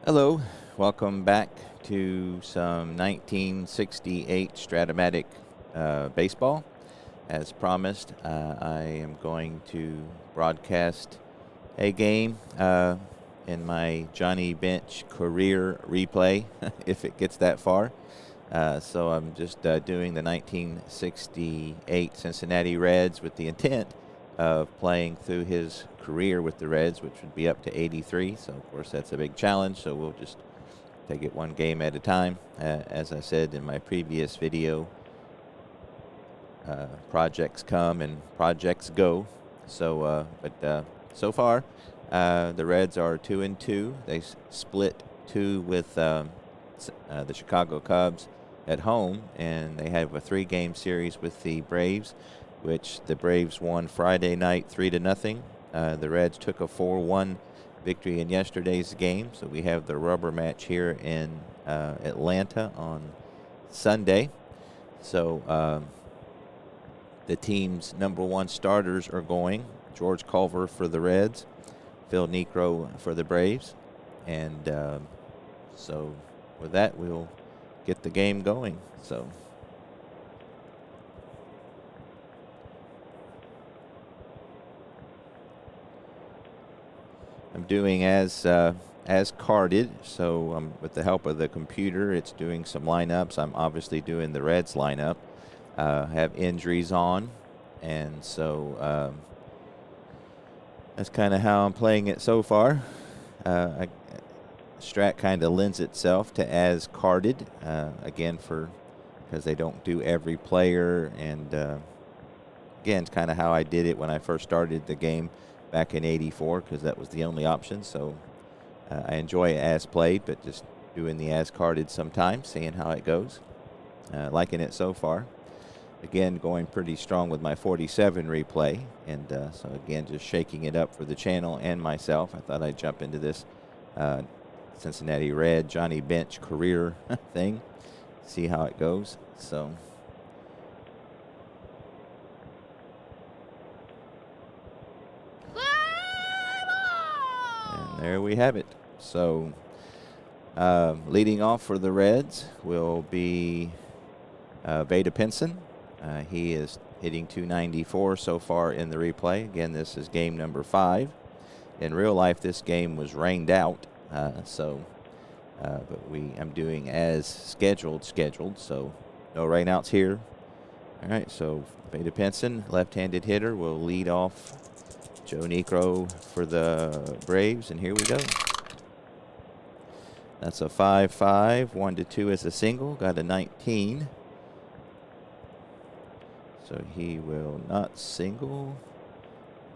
Hello, welcome back to some 1968 Strat-O-Matic baseball. As promised, I am going to broadcast a game in my Johnny Bench career replay, if it gets that far. So I'm just doing the 1968 Cincinnati Reds with the intent of playing through his career with the Reds, which would be up to 83. So, of course, that's a big challenge. So we'll just take it one game at a time. As I said in my previous video, projects come and projects go. So, so far, the Reds are 2-2. They split 2 with the Chicago Cubs at home, and they have a 3-game series with the Braves, which the Braves won Friday night 3-0. The Reds took a 4-1 victory in yesterday's game, so we have the rubber match here in Atlanta on Sunday. So the team's #1 starters are going: George Culver for the Reds, Phil Niekro for the Braves, and so with that, we'll get the game going. So I'm doing as carded, so with the help of the computer, it's doing some lineups. I'm obviously doing the Reds lineup. Have injuries on, and so that's kind of how I'm playing it so far. Strat kind of lends itself to as carded, again, because they don't do every player, and again, it's kind of how I did it when I first started the game back in '84, because that was the only option. So I enjoy it as played, but just doing the as carded sometimes, seeing how it goes. Liking it so far. Again, going pretty strong with my 47 replay, and so again, just shaking it up for the channel and myself. I thought I'd jump into this Cincinnati Red Johnny Bench career thing, see how it goes. So and there we have it. So leading off for the Reds will be Veda Pinson. He is hitting .294 so far in the replay. Again, this is game number 5. In real life, this game was rained out, but I'm doing as scheduled, so no rainouts here. All right, so Veda Pinson, left-handed hitter, will lead off Joe Niekro for the Braves, and here we go. That's a 5-5. 1-2 is a single. Got a 19. So he will not single.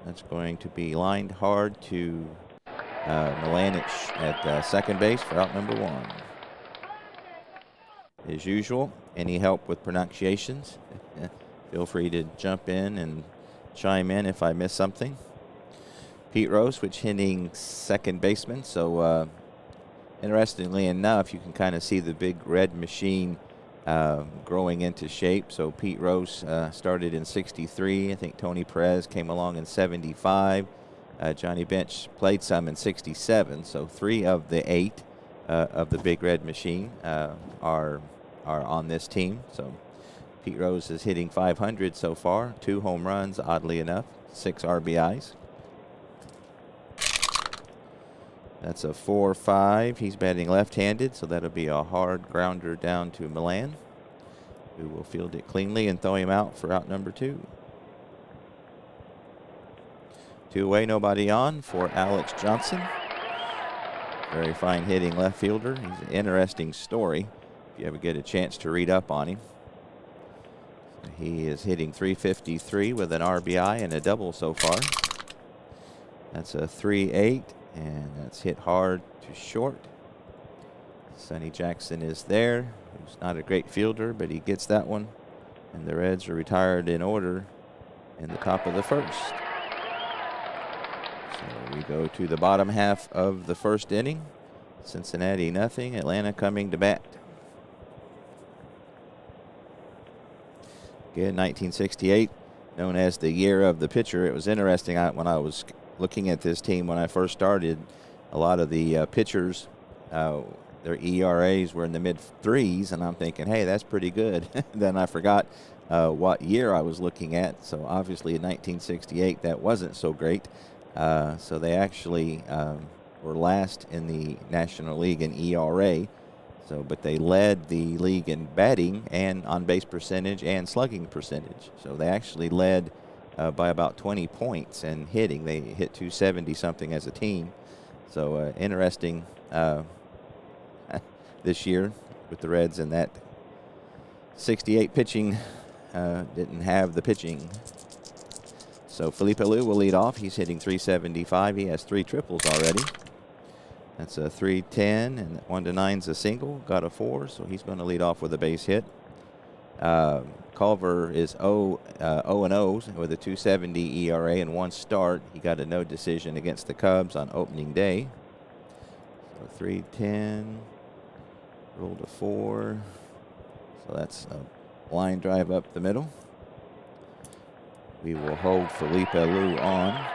That's going to be lined hard to Milanich at second base for out number 1. As usual, any help with pronunciations, feel free to jump in and chime in if I miss something. Pete Rose, which hitting second baseman. So interestingly enough, you can kind of see the big red machine growing into shape. So Pete Rose started in '63. I think Tony Perez came along in '75. Johnny Bench played some in '67. So 3 of the 8 of the big red machine are on this team. So Pete Rose is hitting .500 so far, 2 home runs, oddly enough, 6 RBIs. That's a 4-5. He's batting left-handed, so that'll be a hard grounder down to Milan, who will field it cleanly and throw him out for out number 2. 2 away, nobody on for Alex Johnson. Very fine hitting left fielder. He's an interesting story if you ever get a chance to read up on him. He is hitting .353 with an RBI and a double so far. That's a 3-8. And that's hit hard to short. Sonny Jackson is there. He's not a great fielder, but he gets that one. And the Reds are retired in order in the top of the first. So we go to the bottom half of the first inning. Cincinnati nothing. Atlanta coming to bat. Again, 1968, known as the year of the pitcher. It was interesting when I was looking at this team when I first started. A lot of the pitchers their ERAs were in the mid threes, and I'm thinking, hey, that's pretty good. Then I forgot what year I was looking at. So obviously in 1968, that wasn't so great. So they actually were last in the National League in ERA. So, but they led the league in batting and on-base percentage and slugging percentage. So they actually led by about 20 points in hitting. They hit 270 something as a team. So interesting this year with the Reds, and that 68 pitching didn't have the pitching. So Felipe Alou will lead off. He's hitting 375. He has 3 triples already. That's a 310, and 1-9's a single. Got a 4, so he's going to lead off with a base hit. Culver is 0-0 with a 270 ERA and 1 start. He got a no decision against the Cubs on opening day. So 310, rolled a 4. So that's a line drive up the middle. We will hold Felipe Alou on,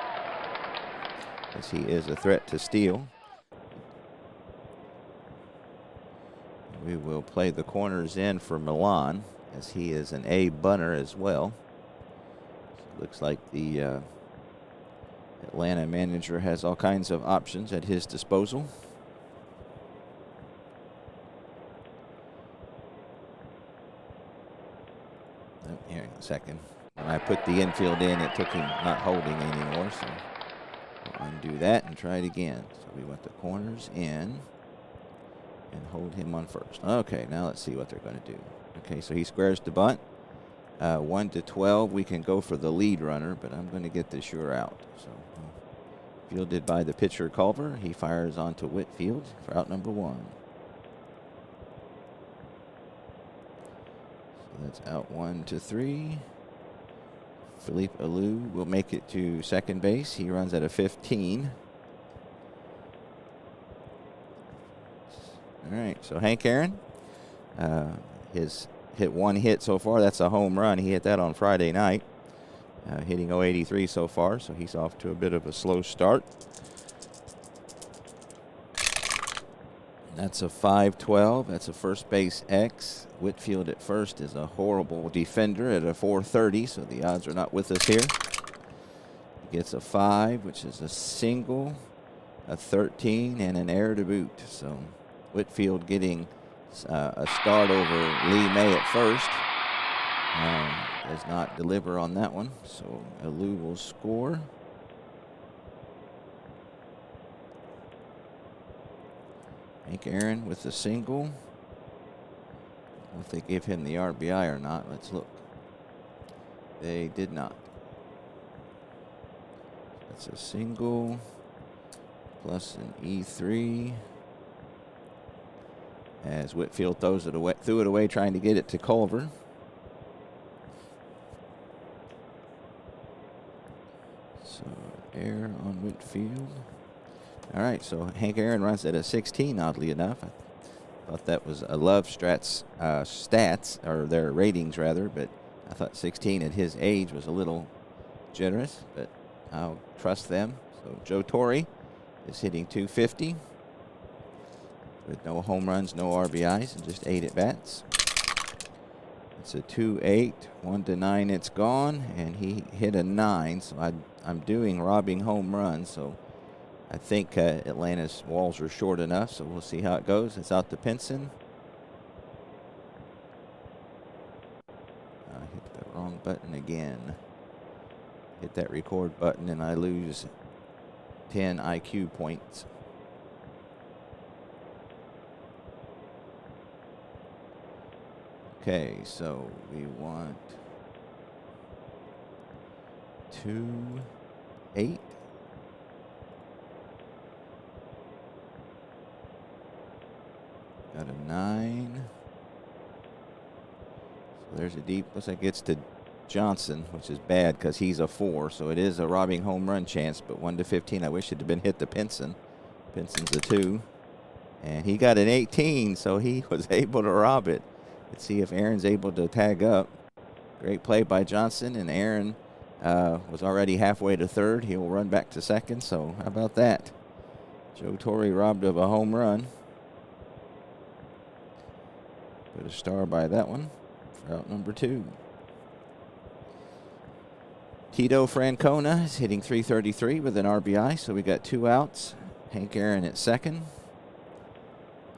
as he is a threat to steal. We will play the corners in for Milan, as he is an A bunter as well. So looks like the Atlanta manager has all kinds of options at his disposal. Oh, here in a second. When I put the infield in, it took him not holding anymore, so I'll undo that and try it again. So we want the corners in and hold him on first. Okay, now let's see what they're going to do. Okay, so he squares the bunt. 1-12, we can go for the lead runner, but I'm going to get the sure out. So fielded by the pitcher Culver. He fires onto Whitfield for out number 1. So that's out 1-3. Felipe Alou will make it to second base. He runs at a 15. All right, so Hank Aaron, his hit 1 hit so far. That's a home run. He hit that on Friday night, hitting 083 so far, so he's off to a bit of a slow start. That's a 5-12. That's a first base X. Whitfield at first is a horrible defender at a 430, so the odds are not with us here. He gets a 5, which is a single, a 13, and an error to boot. So Whitfield getting a start over Lee May at first. Does not deliver on that one, so Alou will score. Hank Aaron with the single. If they give him the RBI or not, let's look. They did not. That's a single plus an E3. As Whitfield threw it away, trying to get it to Culver. So error on Whitfield. All right, so Hank Aaron runs at a 16, oddly enough. I thought that was a Love Strat's stats, or their ratings rather, but I thought 16 at his age was a little generous, but I'll trust them. So Joe Torre is hitting 250 with no home runs, no RBIs, and just 8 at-bats. It's a 2-8, 1-9, it's gone, and he hit a 9, so I'm doing robbing home runs, so I think Atlanta's walls are short enough, so we'll see how it goes. It's out to Pinson. I hit the wrong button again. Hit that record button, and I lose 10 IQ points. Okay, so we want 2-8. Got a 9. So there's a deep. Looks like it's to Johnson, which is bad because he's a 4. So it is a robbing home run chance, but 1-15. I wish it had been hit to Pinson. Pinson's a 2. And he got an 18, so he was able to rob it. Let's see if Aaron's able to tag up. Great play by Johnson, and Aaron was already halfway to third. He will run back to second, so how about that? Joe Torre robbed of a home run. Put a star by that one for out number 2. Tito Francona is hitting .333 with an RBI, so we got 2 outs. Hank Aaron at second.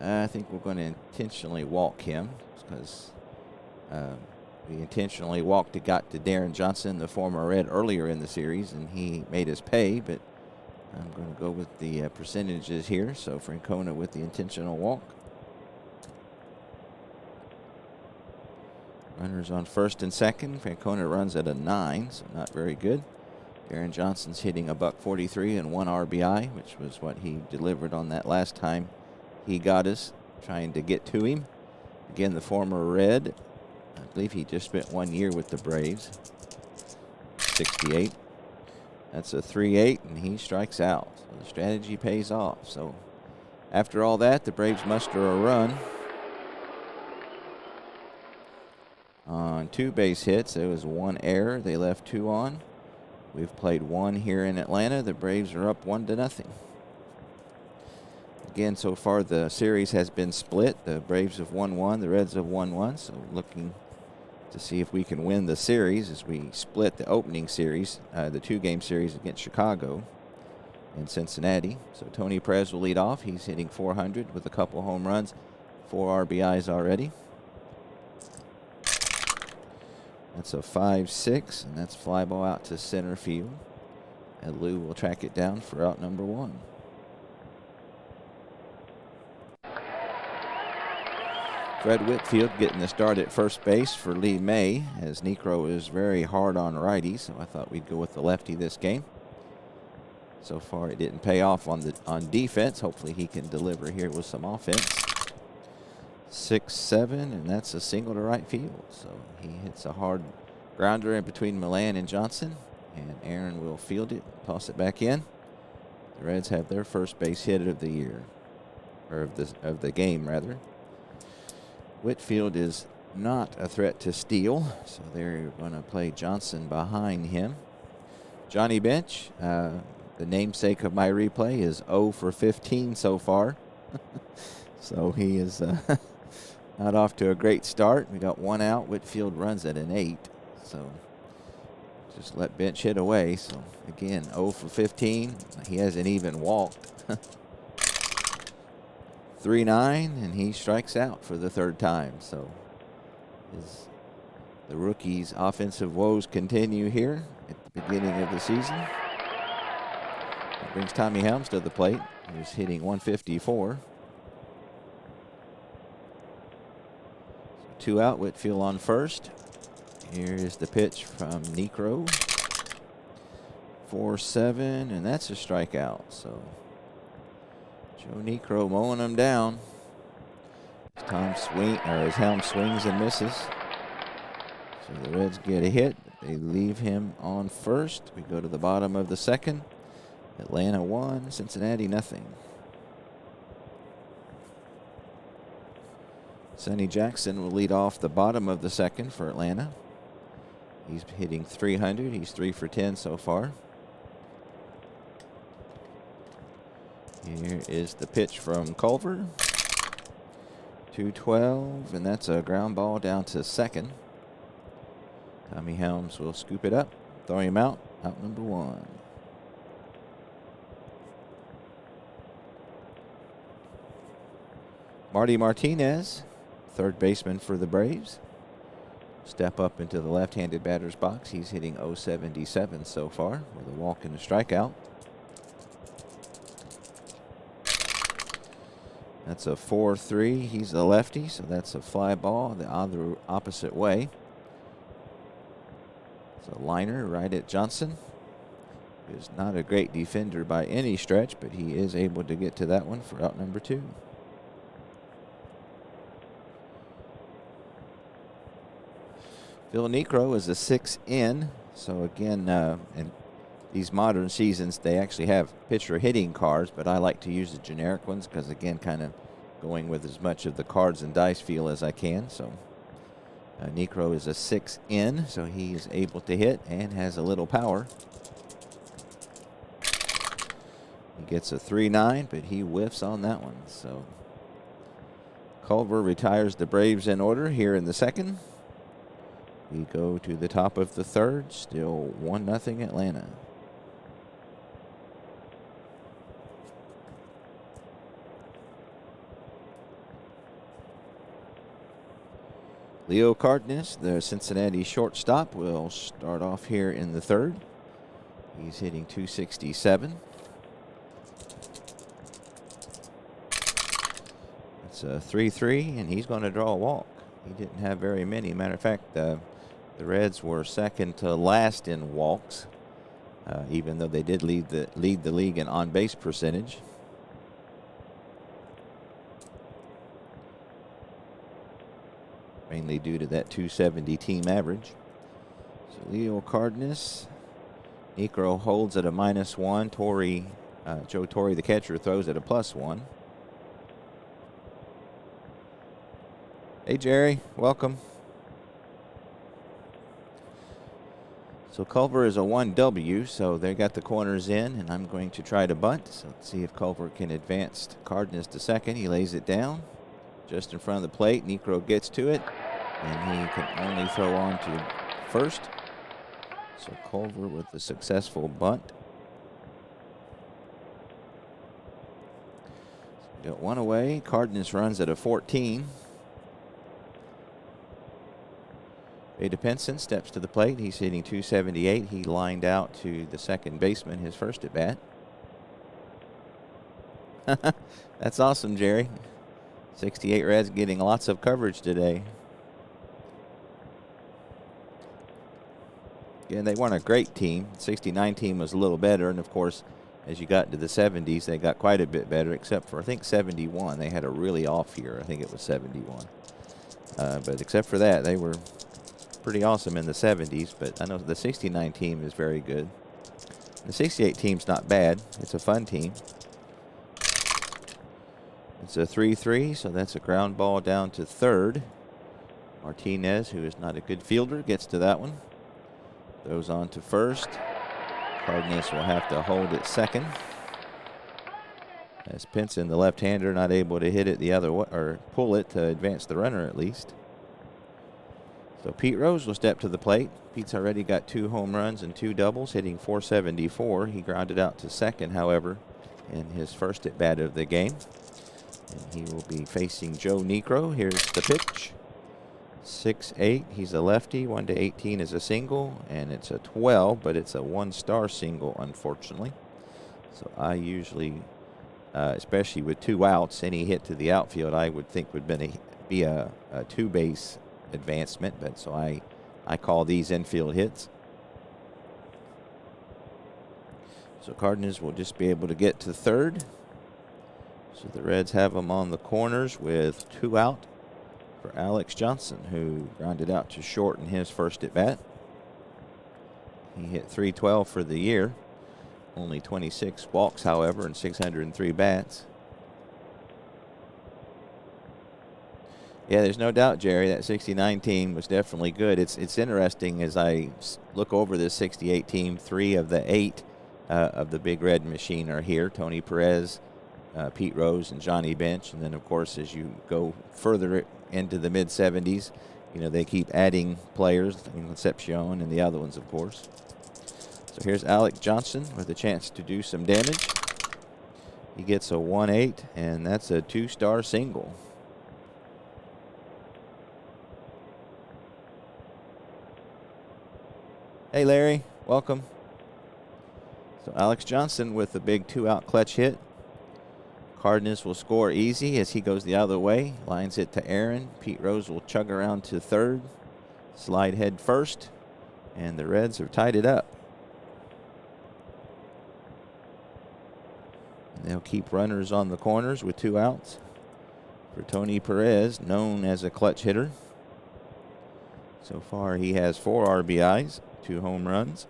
I think we're going to intentionally walk him because we intentionally got to Darren Johnson, the former Red, earlier in the series, and he made us pay, but I'm going to go with the percentages here. So Francona with the intentional walk. Runners on first and second. Francona runs at a 9, so not very good. Darren Johnson's hitting a .143 and 1 RBI, which was what he delivered on that last time he got us trying to get to him. Again, the former Red. I believe he just spent 1 year with the Braves. 68. That's a 3-8, and he strikes out. So the strategy pays off. So after all that, the Braves muster a run. On 2 base hits, there was 1 error. They left 2 on. We've played 1 here in Atlanta. The Braves are up 1-0. Again, so far the series has been split. The Braves have won 1, the Reds have won 1. So looking to see if we can win the series as we split the opening series, the 2-game series against Chicago and Cincinnati. So Tony Perez will lead off. He's hitting .400 with a couple home runs, 4 RBIs already. That's a 5-6, and that's fly ball out to center field. And Lou will track it down for out number 1. Fred Whitfield getting the start at first base for Lee May, as Niekro is very hard on righties, so I thought we'd go with the lefty this game. So far it didn't pay off on defense. Hopefully he can deliver here with some offense. 6-7, and that's a single to right field. So he hits a hard grounder in between Milan and Johnson, and Aaron will field it, toss it back in. The Reds have their first base hit of the year, or of the game rather. Whitfield is not a threat to steal, so they're going to play Johnson behind him. Johnny Bench, the namesake of my replay, is 0 for 15 so far. So he is not off to a great start. We got 1 out. Whitfield runs at an 8. So just let Bench hit away. So again, 0 for 15. He hasn't even walked. 3-9, and he strikes out for the 3rd time. So the rookie's offensive woes continue here at the beginning of the season. That brings Tommy Helms to the plate, who's hitting .154. 2 out, Whitfield on first. Here is the pitch from Niekro. 4-7, and that's a strikeout. So Joe Niekro mowing him down. His helm swings and misses. So the Reds get a hit. They leave him on first. We go to the bottom of the 2nd. Atlanta 1, Cincinnati nothing. Sonny Jackson will lead off the bottom of the 2nd for Atlanta. He's hitting .300. He's 3 for 10 so far. Here is the pitch from Culver. 2-12, and that's a ground ball down to 2nd. Tommy Helms will scoop it up, throw him out number 1. Marty Martinez, 3rd baseman for the Braves. Step up into the left-handed batter's box. He's hitting .077 so far with a walk and a strikeout. That's a 4-3. He's a lefty, so that's a fly ball the other opposite way. It's a liner right at Johnson. He's not a great defender by any stretch, but he is able to get to that one for out number 2. Phil Niekro is a 6-in. So again, in these modern seasons, they actually have pitcher hitting cards, but I like to use the generic ones because, again, kind of going with as much of the cards and dice feel as I can. So Niekro is a 6-in, so he is able to hit and has a little power. He gets a 3-9, but he whiffs on that one. So Culver retires the Braves in order here in the second. We go to the top of the third. Still 1-0 Atlanta. Leo Cardenas, the Cincinnati shortstop, will start off here in the third. He's hitting .267. It's a 3-3, and he's going to draw a walk. He didn't have very many. Matter of fact, the Reds were second to last in walks, even though they did lead the league in on-base percentage. Mainly due to that .270 team average. So Leo Cardenas. Niekro holds at a -1. Joe Torre, the catcher, throws at a +1. Hey, Jerry. Welcome. So Culver is a 1W, so they got the corners in, and I'm going to try to bunt. So let's see if Culver can advance Cardenas to second. He lays it down just in front of the plate. Niekro gets to it, and he can only throw on to first. So Culver with the successful bunt. So got one away. Cardenas runs at a 14. Vada Pinson steps to the plate. He's hitting .278. He lined out to the second baseman, his first at bat. That's awesome, Jerry. 68 Reds getting lots of coverage today. Again, they weren't a great team. 69 team was a little better, and of course, as you got into the 70s, they got quite a bit better, except for, I think, 71. They had a really off year. I think it was 71. But except for that, they were pretty awesome in the 70s, but I know the 69 team is very good. The 68 team's not bad. It's a fun team. It's a 3-3, so that's a ground ball down to third. Martinez, who is not a good fielder, gets to that one. Throws on to first. Cardenas will have to hold it second. As Pinson, the left-hander, not able to hit it the other way, or pull it to advance the runner at least. So Pete Rose will step to the plate. Pete's already got 2 home runs and 2 doubles, hitting .474. He grounded out to second, however, in his first at bat of the game. And he will be facing Joe Niekro. Here's the pitch. 6'8". He's a lefty. 1-18 is a single, and it's a 12, but it's a 1-star single, unfortunately. So I usually, especially with 2 outs, any hit to the outfield I would think would be a 2-base advancement, but so I call these infield hits. So Cardenas will just be able to get to third. So the Reds have him on the corners with 2 out for Alex Johnson, who grounded out to short in his first at bat. He hit .312 for the year. Only 26 walks, however, and 603 bats. Yeah, there's no doubt, Jerry, that 69 team was definitely good. It's interesting as I look over this 68 team, 3 of the 8 of the Big Red Machine are here. Tony Perez, Pete Rose, and Johnny Bench. And then, of course, as you go further into the mid-70s, you know, they keep adding players, Concepcion and the other ones, of course. So here's Alex Johnson with a chance to do some damage. He gets a 1-8, and that's a 2-star single. Hey, Larry. Welcome. So Alex Johnson with the big 2-out clutch hit. Cardenas will score easy as he goes the other way. Lines it to Aaron. Pete Rose will chug around to third. Slide head first. And the Reds have tied it up. And they'll keep runners on the corners with 2 outs for Tony Perez, known as a clutch hitter. So far he has 4 RBIs. 2 home runs.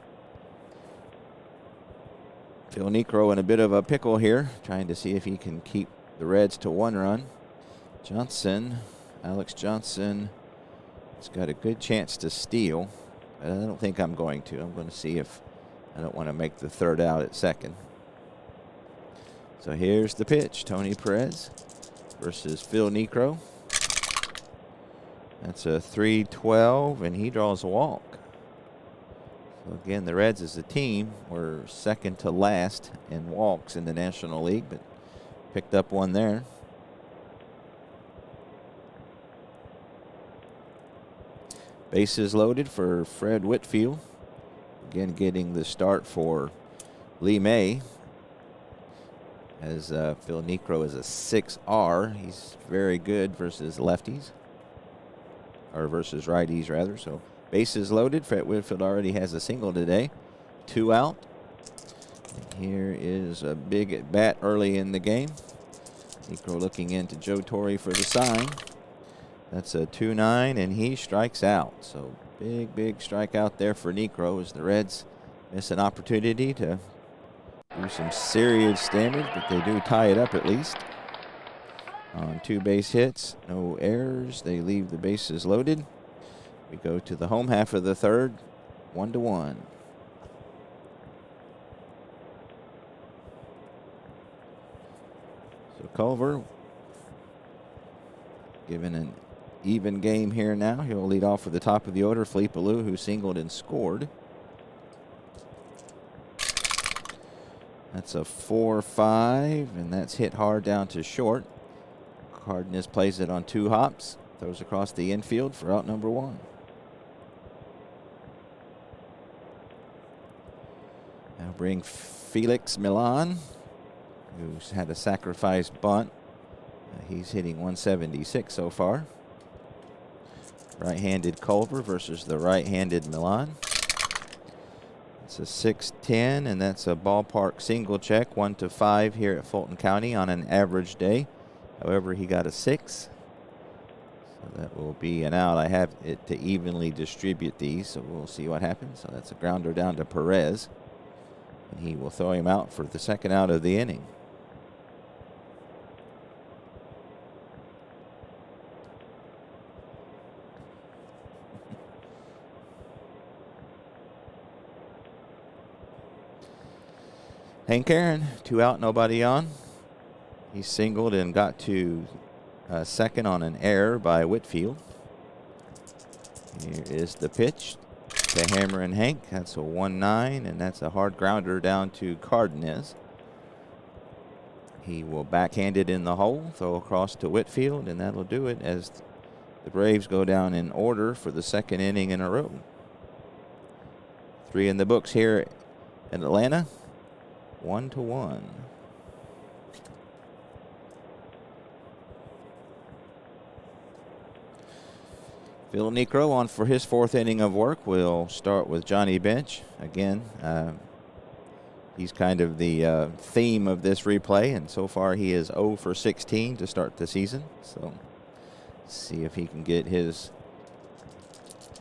Phil Niekro in a bit of a pickle here, trying to see if he can keep the Reds to 1 run. Johnson, Alex Johnson, has got a good chance to steal, but I don't think I'm going to. I'm going to see if I don't want to make the 3rd out at second. So here's the pitch. Tony Perez versus Phil Niekro. That's a 3-12, and he draws a walk. So again, the Reds as a team were second to last in walks in the National League, but picked up one there. Bases loaded for Fred Whitfield. Again, getting the start for Lee May, as Phil Niekro is a 6R. He's very good versus lefties, or versus righties rather. So bases loaded. Fred Whitfield already has a single today. 2 out. And here is a big at bat early in the game. Niekro looking into Joe Torre for the sign. That's a 2-9, and he strikes out. So big strikeout there for Niekro, as the Reds miss an opportunity to do some serious damage, but they do tie it up at least. On 2 base hits, no errors. They leave the bases loaded. We go to the home half of the third, 1-1. So Culver, given an even game here now, he'll lead off with the top of the order. Philippe Alou, who singled and scored. That's a 4-5, and that's hit hard down to short. Cardenas plays it on 2 hops, throws across the infield for out number 1. Now bring Felix Milan, who's had a sacrifice bunt. He's hitting 176 so far. Right-handed Culver versus the right-handed Milan. It's a 6-10, and that's a ballpark single check, 1-5 here at Fulton County on an average day. However, he got a 6. So that will be an out. I have it to evenly distribute these, so we'll see what happens. So that's a grounder down to Perez, and he will throw him out for the second out of the inning. Hank Aaron, 2 out, nobody on. He singled and got to second on an error by Whitfield. Here is the pitch to Hammer and Hank. That's a 1-9, and that's a hard grounder down to Cardenas. He will backhand it in the hole, throw across to Whitfield, and that'll do it as the Braves go down in order for the second inning in a row. 3 in the books here in Atlanta. 1-1. Phil Niekro on for his 4th inning of work. We'll start with Johnny Bench. Again, he's kind of the theme of this replay, and so far he is 0 for 16 to start the season. So see if he can get his...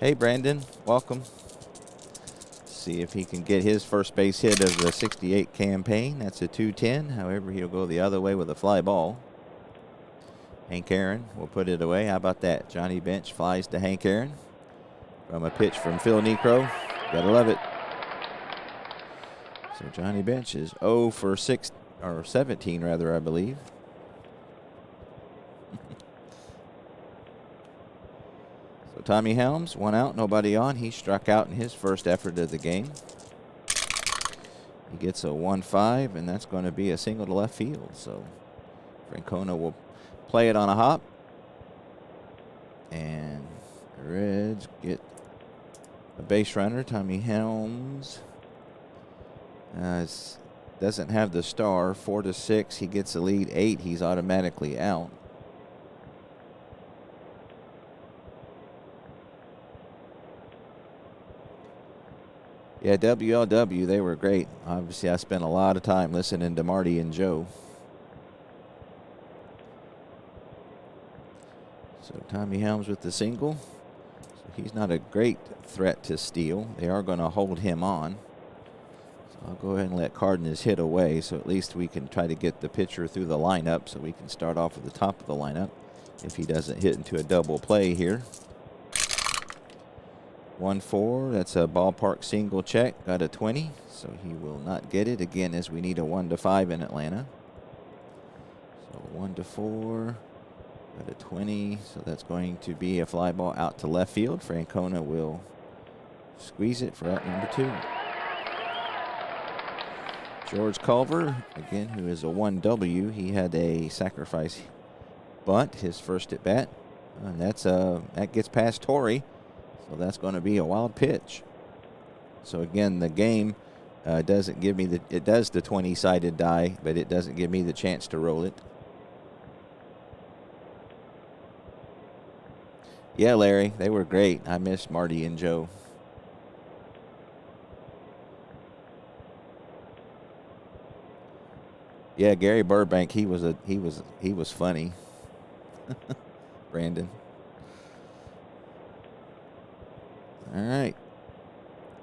Hey, Brandon, welcome. See if he can get his first base hit of the 68 campaign. That's a 2-10. However, he'll go the other way with a fly ball. Hank Aaron will put it away. How about that? Johnny Bench flies to Hank Aaron from a pitch from Phil Niekro. Gotta love it. So Johnny Bench is 0 for 6 or 17 rather, I believe. So Tommy Helms, 1 out, nobody on. He struck out in his first effort of the game. He gets a 1-5, and that's going to be a single to left field. So Francona will play it on a hop. And the Reds get a base runner. Tommy Helms doesn't have the star. 4-6. He gets the lead. 8. He's automatically out. Yeah, WLW, they were great. Obviously, I spent a lot of time listening to Marty and Joe. So Tommy Helms with the single. So he's not a great threat to steal. They are going to hold him on. So I'll go ahead and let Cardenas hit away, so at least we can try to get the pitcher through the lineup so we can start off at the top of the lineup if he doesn't hit into a double play here. 1-4, that's a ballpark single check, got a 20, so he will not get it again as we need a 1-5 in Atlanta. So 1-4, Got a 20, so that's going to be a fly ball out to left field. Francona will squeeze it for out number 2. George Culver, again, who is a 1W. He had a sacrifice bunt, his first at bat. And that gets past Torrey, so that's going to be a wild pitch. So again, the game doesn't give me it does the 20-sided die, but it doesn't give me the chance to roll it. Yeah, Larry, they were great. I missed Marty and Joe. Yeah, Gary Burbank, he was funny. Brandon. All right.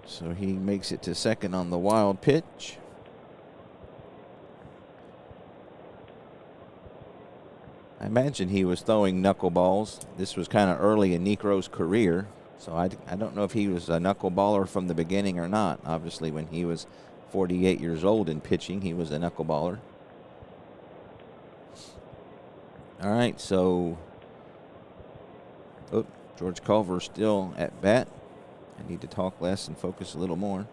So he makes it to second on the wild pitch. I imagine he was throwing knuckleballs. This was kind of early in Necro's career, so I don't know if he was a knuckleballer from the beginning or not. Obviously, when he was 48 years old in pitching, he was a knuckleballer. All right, so George Culver still at bat. I need to talk less and focus a little more.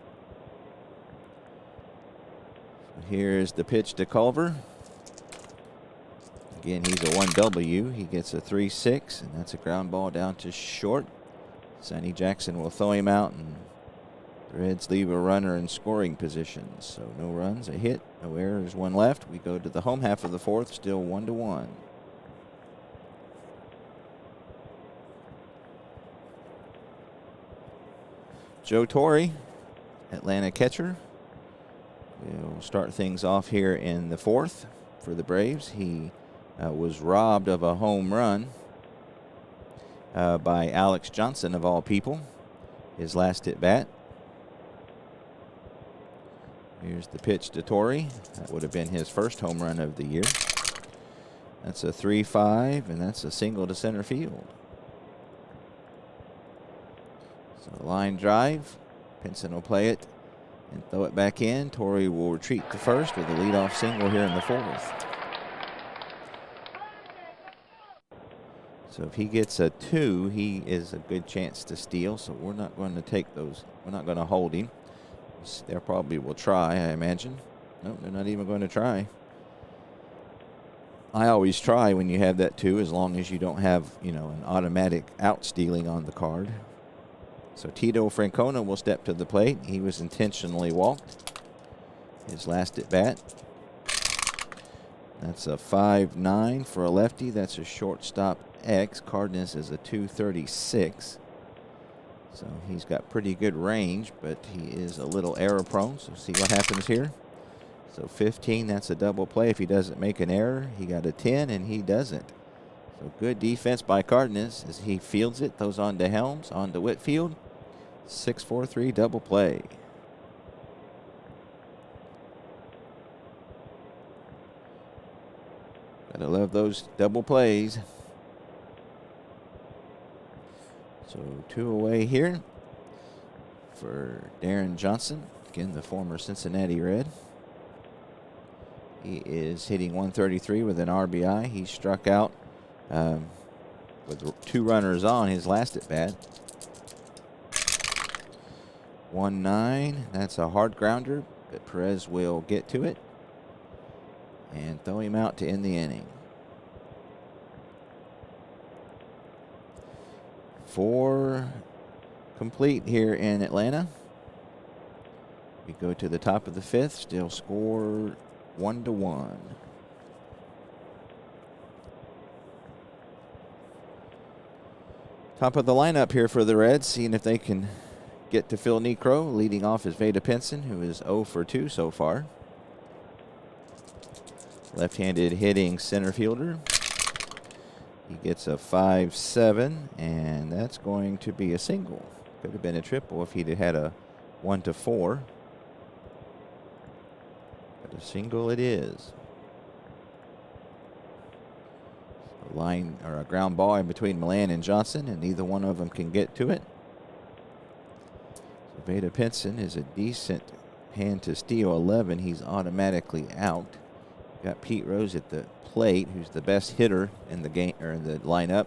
So here's the pitch to Culver. Again, he's a 1W. He gets a 3-6, and that's a ground ball down to short. Sonny Jackson will throw him out, and the Reds leave a runner in scoring position. So no runs, a hit, no errors, 1 left. We go to the home half of the 4th, still 1-1. Joe Torrey, Atlanta catcher, will start things off here in the 4th for the Braves. He was robbed of a home run by Alex Johnson, of all people, his last at bat. Here's the pitch to Torrey. That would have been his first home run of the year. That's a 3-5, and that's a single to center field. So line drive. Pinson will play it and throw it back in. Torrey will retreat to first with a leadoff single here in the 4th. So if he gets a 2, he is a good chance to steal. So we're not going to take those. We're not going to hold him. They probably will try, I imagine. No, they're not even going to try. I always try when you have that 2, as long as you don't have, an automatic out stealing on the card. So Tito Francona will step to the plate. He was intentionally walked. His last at bat. That's a 5-9 for a lefty. That's a shortstop X. Cardenas is a 236. So he's got pretty good range, but he is a little error prone. So see what happens here. So 15, that's a double play. If he doesn't make an error, he got a 10, and he doesn't. So good defense by Cardenas as he fields it. Throws on to Helms, on to Whitfield. 6-4-3 double play. Gotta love those double plays. So 2 away here for Darren Johnson. Again, the former Cincinnati Red. He is hitting 133 with an RBI. He struck out with 2 runners on his last at bat. 1-9. That's a hard grounder, but Perez will get to it and throw him out to end the inning. 4 complete here in Atlanta. We go to the top of the 5th, still score 1-1. Top of the lineup here for the Reds, seeing if they can get to Phil Necro. Leading off is Veda Pinson, who is 0 for 2 so far. Left-handed hitting center fielder. He gets a 5-7, and that's going to be a single. Could have been a triple if he'd had a 1-4. But a single it is. A line or a ground ball in between Milan and Johnson, and neither one of them can get to it. So Veda Pinson is a decent hand to steal. 11, he's automatically out. Got Pete Rose at the plate, who's the best hitter in the game or in the lineup.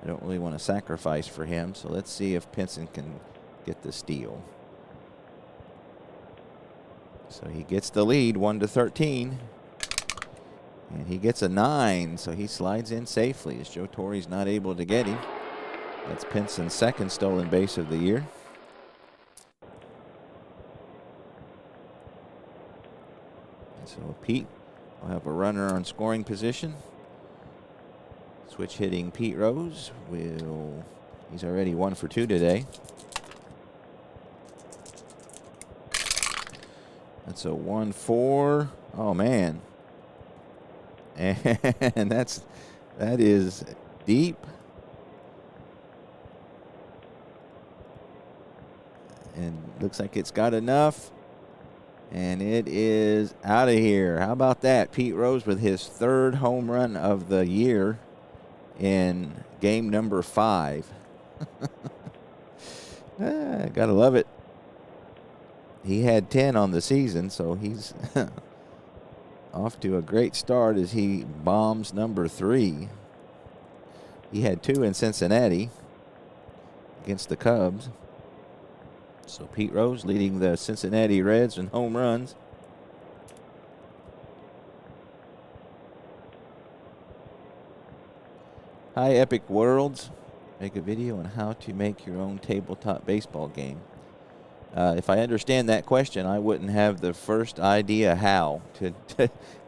I don't really want to sacrifice for him, so let's see if Pinson can get the steal. So he gets the lead, 1-13. And he gets a 9, so he slides in safely as Joe Torre's not able to get him. That's Pinson's second stolen base of the year. And so Pete will have a runner on scoring position. Switch hitting Pete Rose he's already 1 for 2 today. That's a 1-4. Oh man. And that is deep. And looks like it's got enough. And it is out of here. How about that? Pete Rose with his 3rd home run of the year in game number 5. Gotta love it. He had 10 on the season, so he's off to a great start as he bombs number 3. He had 2 in Cincinnati against the Cubs. So Pete Rose leading the Cincinnati Reds in home runs. Hi, Epic Worlds. Make a video on how to make your own tabletop baseball game. If I understand that question, I wouldn't have the first idea how.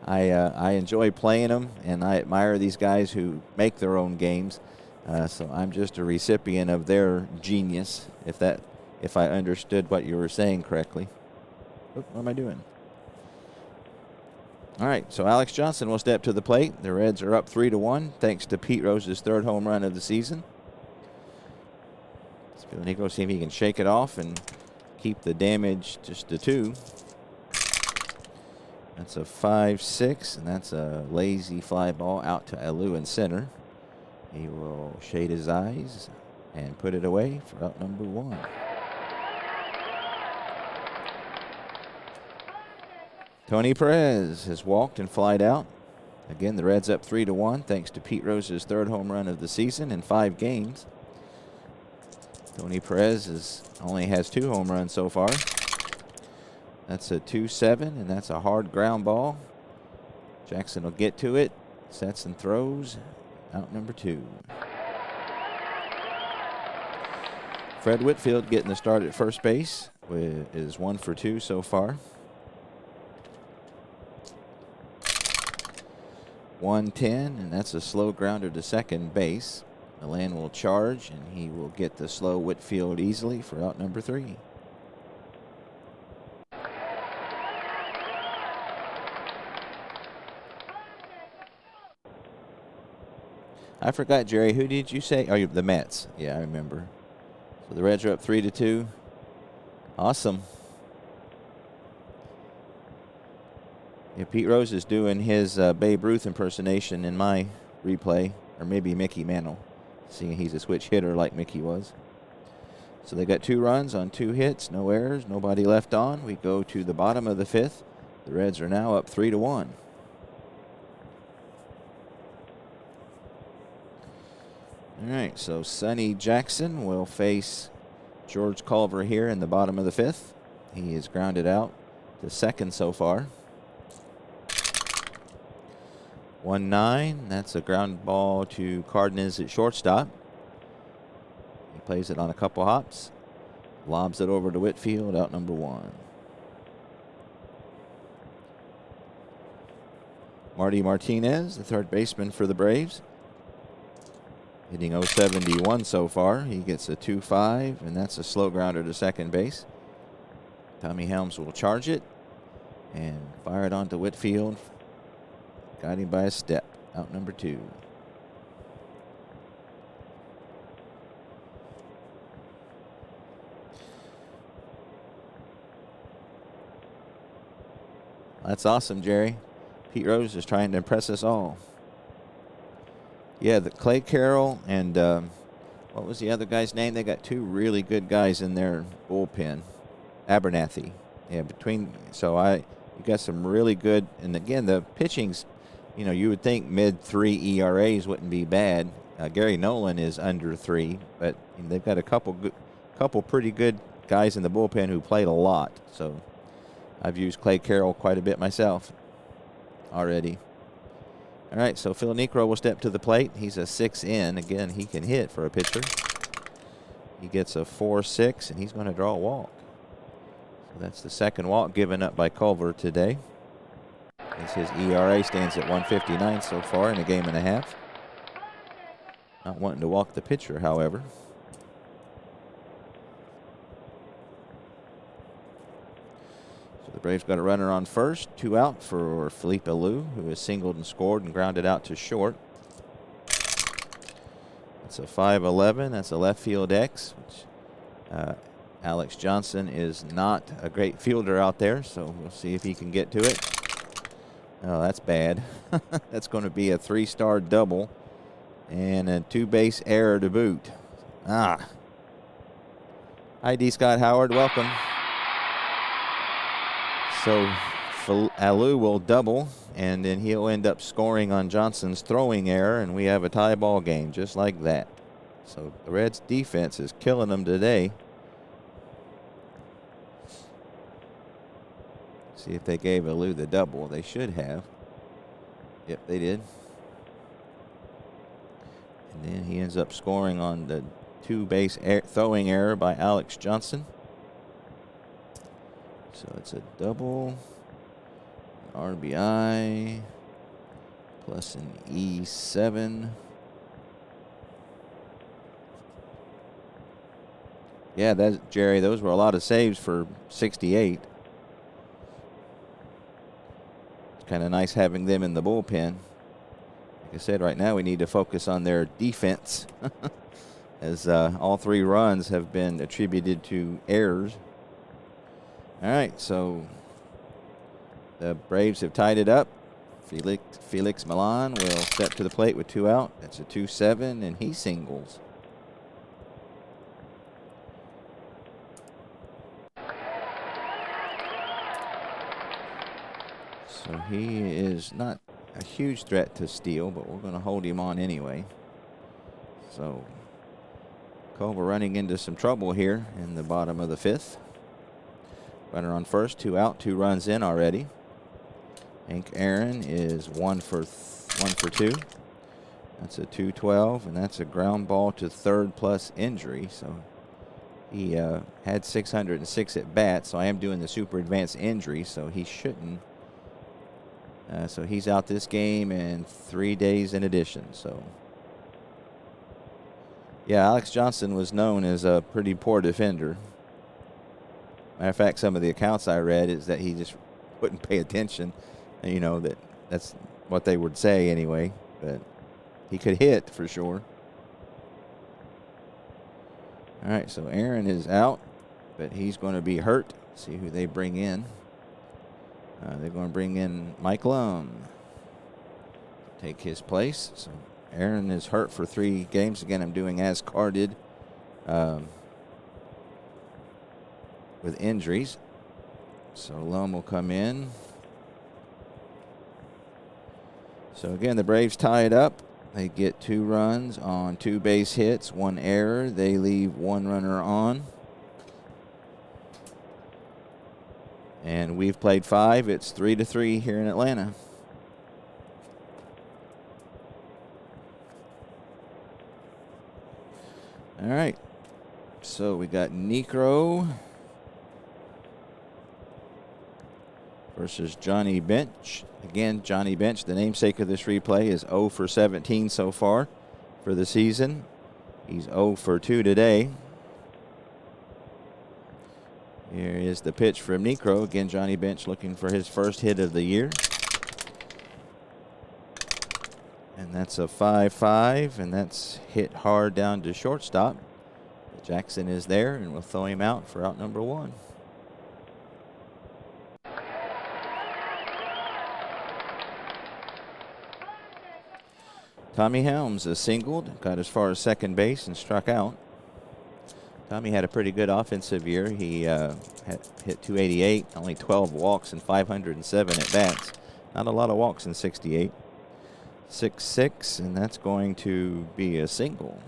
I enjoy playing them, and I admire these guys who make their own games. So I'm just a recipient of their genius, if I understood what you were saying correctly. What am I doing? All right, so Alex Johnson will step to the plate. The Reds are up 3-1 thanks to Pete Rose's 3rd home run of the season. Spilanico see if he can shake it off and keep the damage just to 2. That's a 5-6, and that's a lazy fly ball out to Alou in center. He will shade his eyes and put it away for out number 1. Tony Perez has walked and flied out. Again, the Reds up 3-1 thanks to Pete Rose's 3rd home run of the season in 5 games. Tony Perez only has 2 home runs so far. That's a 2-7, and that's a hard ground ball. Jackson will get to it, sets and throws. Out number 2. Fred Whitfield getting the start at first base is 1 for 2 so far. 1-10, and that's a slow grounder to second base. Milan will charge, and he will get the slow Whitfield easily for out number 3. I forgot, Jerry. Who did you say? Oh, the Mets. Yeah, I remember. So the Reds are up 3-2. Awesome. Yeah, Pete Rose is doing his Babe Ruth impersonation in my replay, or maybe Mickey Mantle, seeing he's a switch hitter like Mickey was. So they got 2 runs on 2 hits, no errors, nobody left on. We go to the bottom of the 5th. The Reds are now up 3-1. All right, so Sonny Jackson will face George Culver here in the bottom of the 5th. He is grounded out to second so far. 1-9, that's a ground ball to Cardenas at shortstop. He plays it on a couple hops, lobs it over to Whitfield, out number 1. Marty Martinez, the third baseman for the Braves, hitting .071 so far. He gets a 2-5, and that's a slow grounder to second base. Tommy Helms will charge it and fire it onto Whitfield. Got him by a step. Out number 2. That's awesome, Jerry. Pete Rose is trying to impress us all. Yeah, the Clay Carroll and what was the other guy's name? They got 2 really good guys in their bullpen. Abernathy. Yeah, so You got some really good, and again, the pitching's, you would think mid-3 ERAs wouldn't be bad. Gary Nolan is under 3, but they've got a couple pretty good guys in the bullpen who played a lot. So I've used Clay Carroll quite a bit myself already. All right, so Phil Niekro will step to the plate. He's a 6 in. Again, he can hit for a pitcher. He gets a 4-6, and he's going to draw a walk. So that's the second walk given up by Culver today, as his ERA stands at 1.59 so far in a game and a half. Not wanting to walk the pitcher, however. So the Braves got a runner on first. 2 out for Felipe Alou, who has singled and scored and grounded out to short. That's a 5-11. That's a left field X, which Alex Johnson is not a great fielder out there, so we'll see if he can get to it. Oh, that's bad. That's going to be a 3-star double and a 2-base error to boot. Hi, D. Scott Howard. Welcome. So Alou will double, and then he'll end up scoring on Johnson's throwing error, and we have a tie ball game just like that. So the Reds' defense is killing them today. See if they gave Alou the double. They should have. Yep, they did. And then he ends up scoring on the 2-base throwing error by Alex Johnson. So it's a double, an RBI, plus an E7. Yeah, Jerry, those were a lot of saves for 68. It's kind of nice having them in the bullpen. Like I said, right now we need to focus on their defense, as all 3 runs have been attributed to errors. All right, so the Braves have tied it up. Felix Milan will step to the plate with 2 out. That's a 2-7, and he singles. So he is not a huge threat to steal, but we're going to hold him on anyway. So Culver running into some trouble here in the bottom of the 5th. Runner on first, 2 out, 2 runs in already. Hank Aaron is 1 for 2. That's a 2-12, and that's a ground ball to third plus injury. So he had 606 at bat, so I am doing the super advanced injury, so he shouldn't. So he's out this game and 3 days in addition. So yeah, Alex Johnson was known as a pretty poor defender. Matter of fact, some of the accounts I read is that he just wouldn't pay attention. And, that's what they would say anyway. But he could hit for sure. All right, so Aaron is out, but he's going to be hurt. See who they bring in. They're going to bring in Mike Lum to take his place. So Aaron is hurt for 3 games. Again, I'm doing as carded. With injuries. So Lum will come in. So again, the Braves tie it up. They get 2 runs on 2 base hits, 1 error. They leave 1 runner on. And we've played 5. It's 3-3 here in Atlanta. All right. So we got Niekro versus Johnny Bench. Again, Johnny Bench, the namesake of this replay, is 0 for 17 so far for the season. He's 0 for 2 today. Here is the pitch from Niekro. Again, Johnny Bench looking for his first hit of the year. And that's a 5-5, and that's hit hard down to shortstop. Jackson is there, and we'll throw him out for out number 1. Tommy Helms is singled, got as far as second base and struck out. Tommy had a pretty good offensive year. He hit 288, only 12 walks and 507 at bats. Not a lot of walks in 68. 6-6, and that's going to be a single.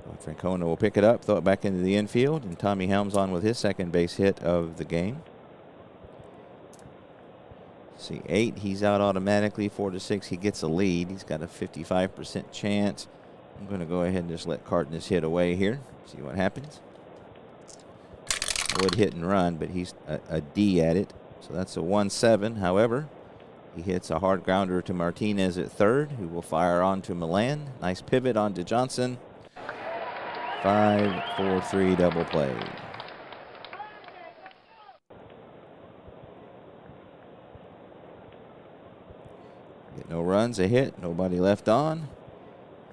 So Francona will pick it up, throw it back into the infield, and Tommy Helms on with his second base hit of the game. See, 8, he's out automatically. 4-6, he gets a lead. He's got a 55% chance. I'm going to go ahead and just let Cardenas hit away here. See what happens. I would hit and run, but he's a D at it. So that's a 1-7. However, he hits a hard grounder to Martinez at third, who will fire on to Milan. Nice pivot on to Johnson. 5-4-3 double play. Get no runs, a hit, nobody left on.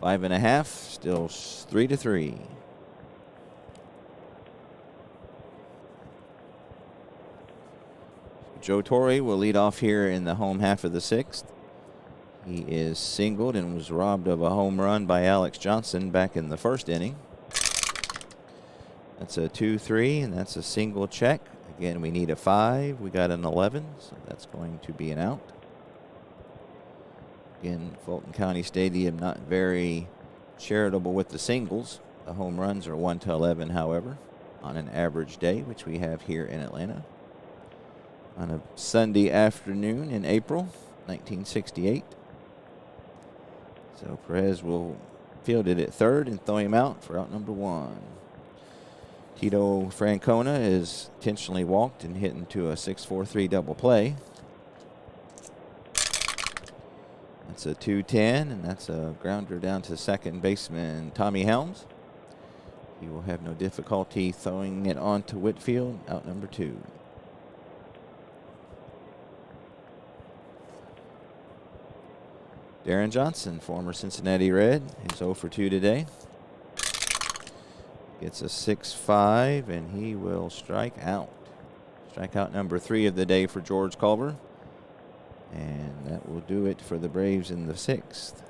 5.5, still 3-3. Joe Torre will lead off here in the home half of the 6th. He is singled and was robbed of a home run by Alex Johnson back in the 1st inning. That's a 2-3, and that's a single check. Again, we need a 5. We got an 11, so that's going to be an out. Again, Fulton County Stadium not very charitable with the singles. The home runs are 1-11, however, on an average day, which we have here in Atlanta. On a Sunday afternoon in April 1968. So Perez will field it at third and throw him out for out number 1. Tito Francona is intentionally walked and hit into a 6-4-3 double play. That's a 2-10, and that's a grounder down to second baseman Tommy Helms. He will have no difficulty throwing it on to Whitfield, out number 2. Darren Johnson, former Cincinnati Red, is 0 for 2 today. Gets a 6-5, and he will strike out. Strikeout number 3 of the day for George Culver. And that will do it for the Braves in the 6th.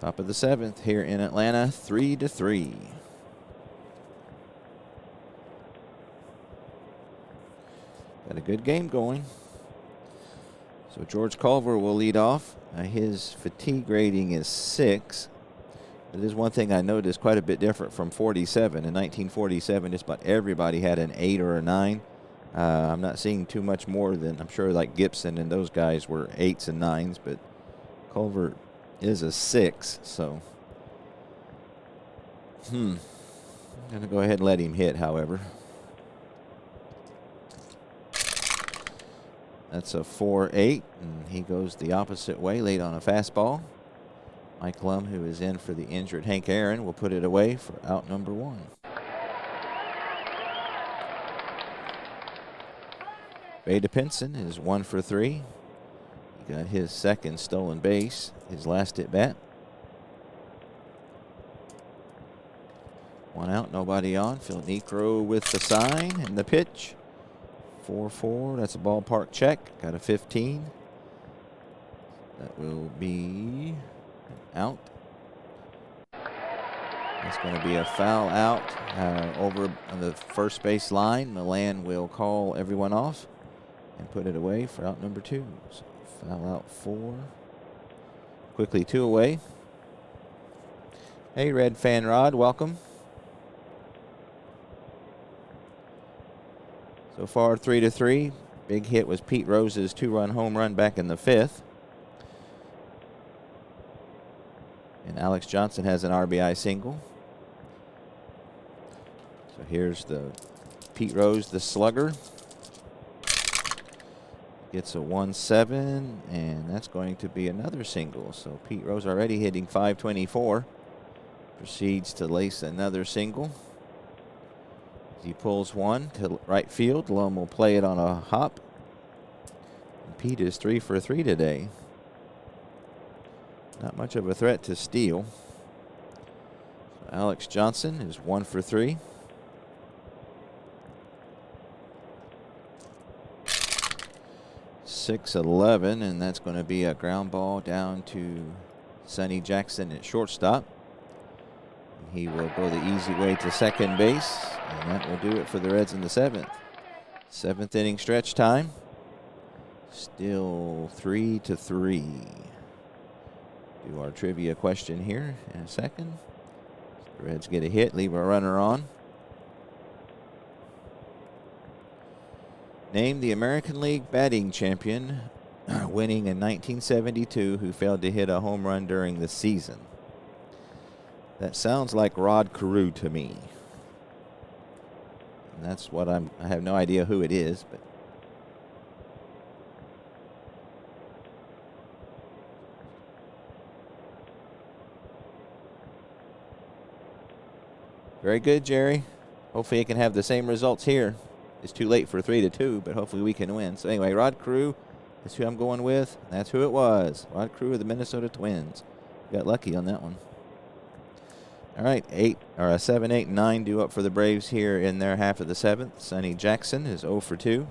Top of the 7th here in Atlanta, 3-3. Got a good game going. So George Culver will lead off. His fatigue rating is 6. It is one thing I noticed quite a bit different from 47. In 1947, just about everybody had an 8 or a 9. I'm not seeing too much more than, I'm sure, like Gibson and those guys were 8s and 9s, but Culver is a 6, so I'm going to go ahead and let him hit, however. That's a 4-8, and he goes the opposite way, late on a fastball. Mike Lum, who is in for the injured Hank Aaron, will put it away for out number 1. Vada Pinson is 1 for 3. He got his second stolen base, his last at bat. 1 out, nobody on. Phil Necro with the sign and the pitch. 4-4, that's a ballpark check. Got a 15. That will be an out. That's going to be a foul out over on the first base line. Milan will call everyone off and put it away for out number 2. So foul out 4. Quickly 2 away. Hey, Red Fan Rod, welcome. So far, 3-3. Big hit was Pete Rose's 2-run home run back in the 5th. And Alex Johnson has an RBI single. So here's the Pete Rose, the slugger. Gets a 1-7, and that's going to be another single. So Pete Rose already hitting .524. Proceeds to lace another single. He pulls one to right field. Lum will play it on a hop. And Pete is 3 for 3 today. Not much of a threat to steal. So Alex Johnson is 1 for 3. 6-11, and that's going to be a ground ball down to Sonny Jackson at shortstop. He will go the easy way to second base, and that will do it for the Reds in the 7th. 7th inning stretch time. Still 3-3. Do our trivia question here in a second. The Reds get a hit, leave a runner on. Name the American League batting champion winning in 1972 who failed to hit a home run during the season. That sounds like Rod Carew to me. And that's what I have no idea who it is, but very good, Jerry. Hopefully you can have the same results here. It's too late for 3-2, but hopefully we can win. So anyway, Rod Carew is who I'm going with. That's who it was. Rod Carew of the Minnesota Twins. Got lucky on that one. All right, 7, 8, and 9 due up for the Braves here in their half of the 7th. Sonny Jackson is 0 for 2.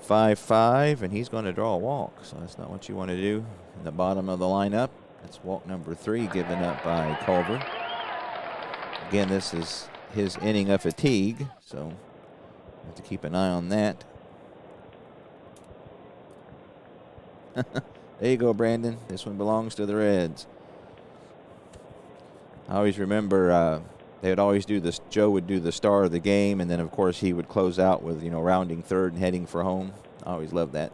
5-5, and he's going to draw a walk. So that's not what you want to do in the bottom of the lineup. That's walk number 3 given up by Culver. Again, this is his inning of fatigue, so have to keep an eye on that. There you go, Brandon. This one belongs to the Reds. I always remember they would always do this. Joe would do the star of the game, and then, of course, he would close out with, rounding third and heading for home. I always loved that.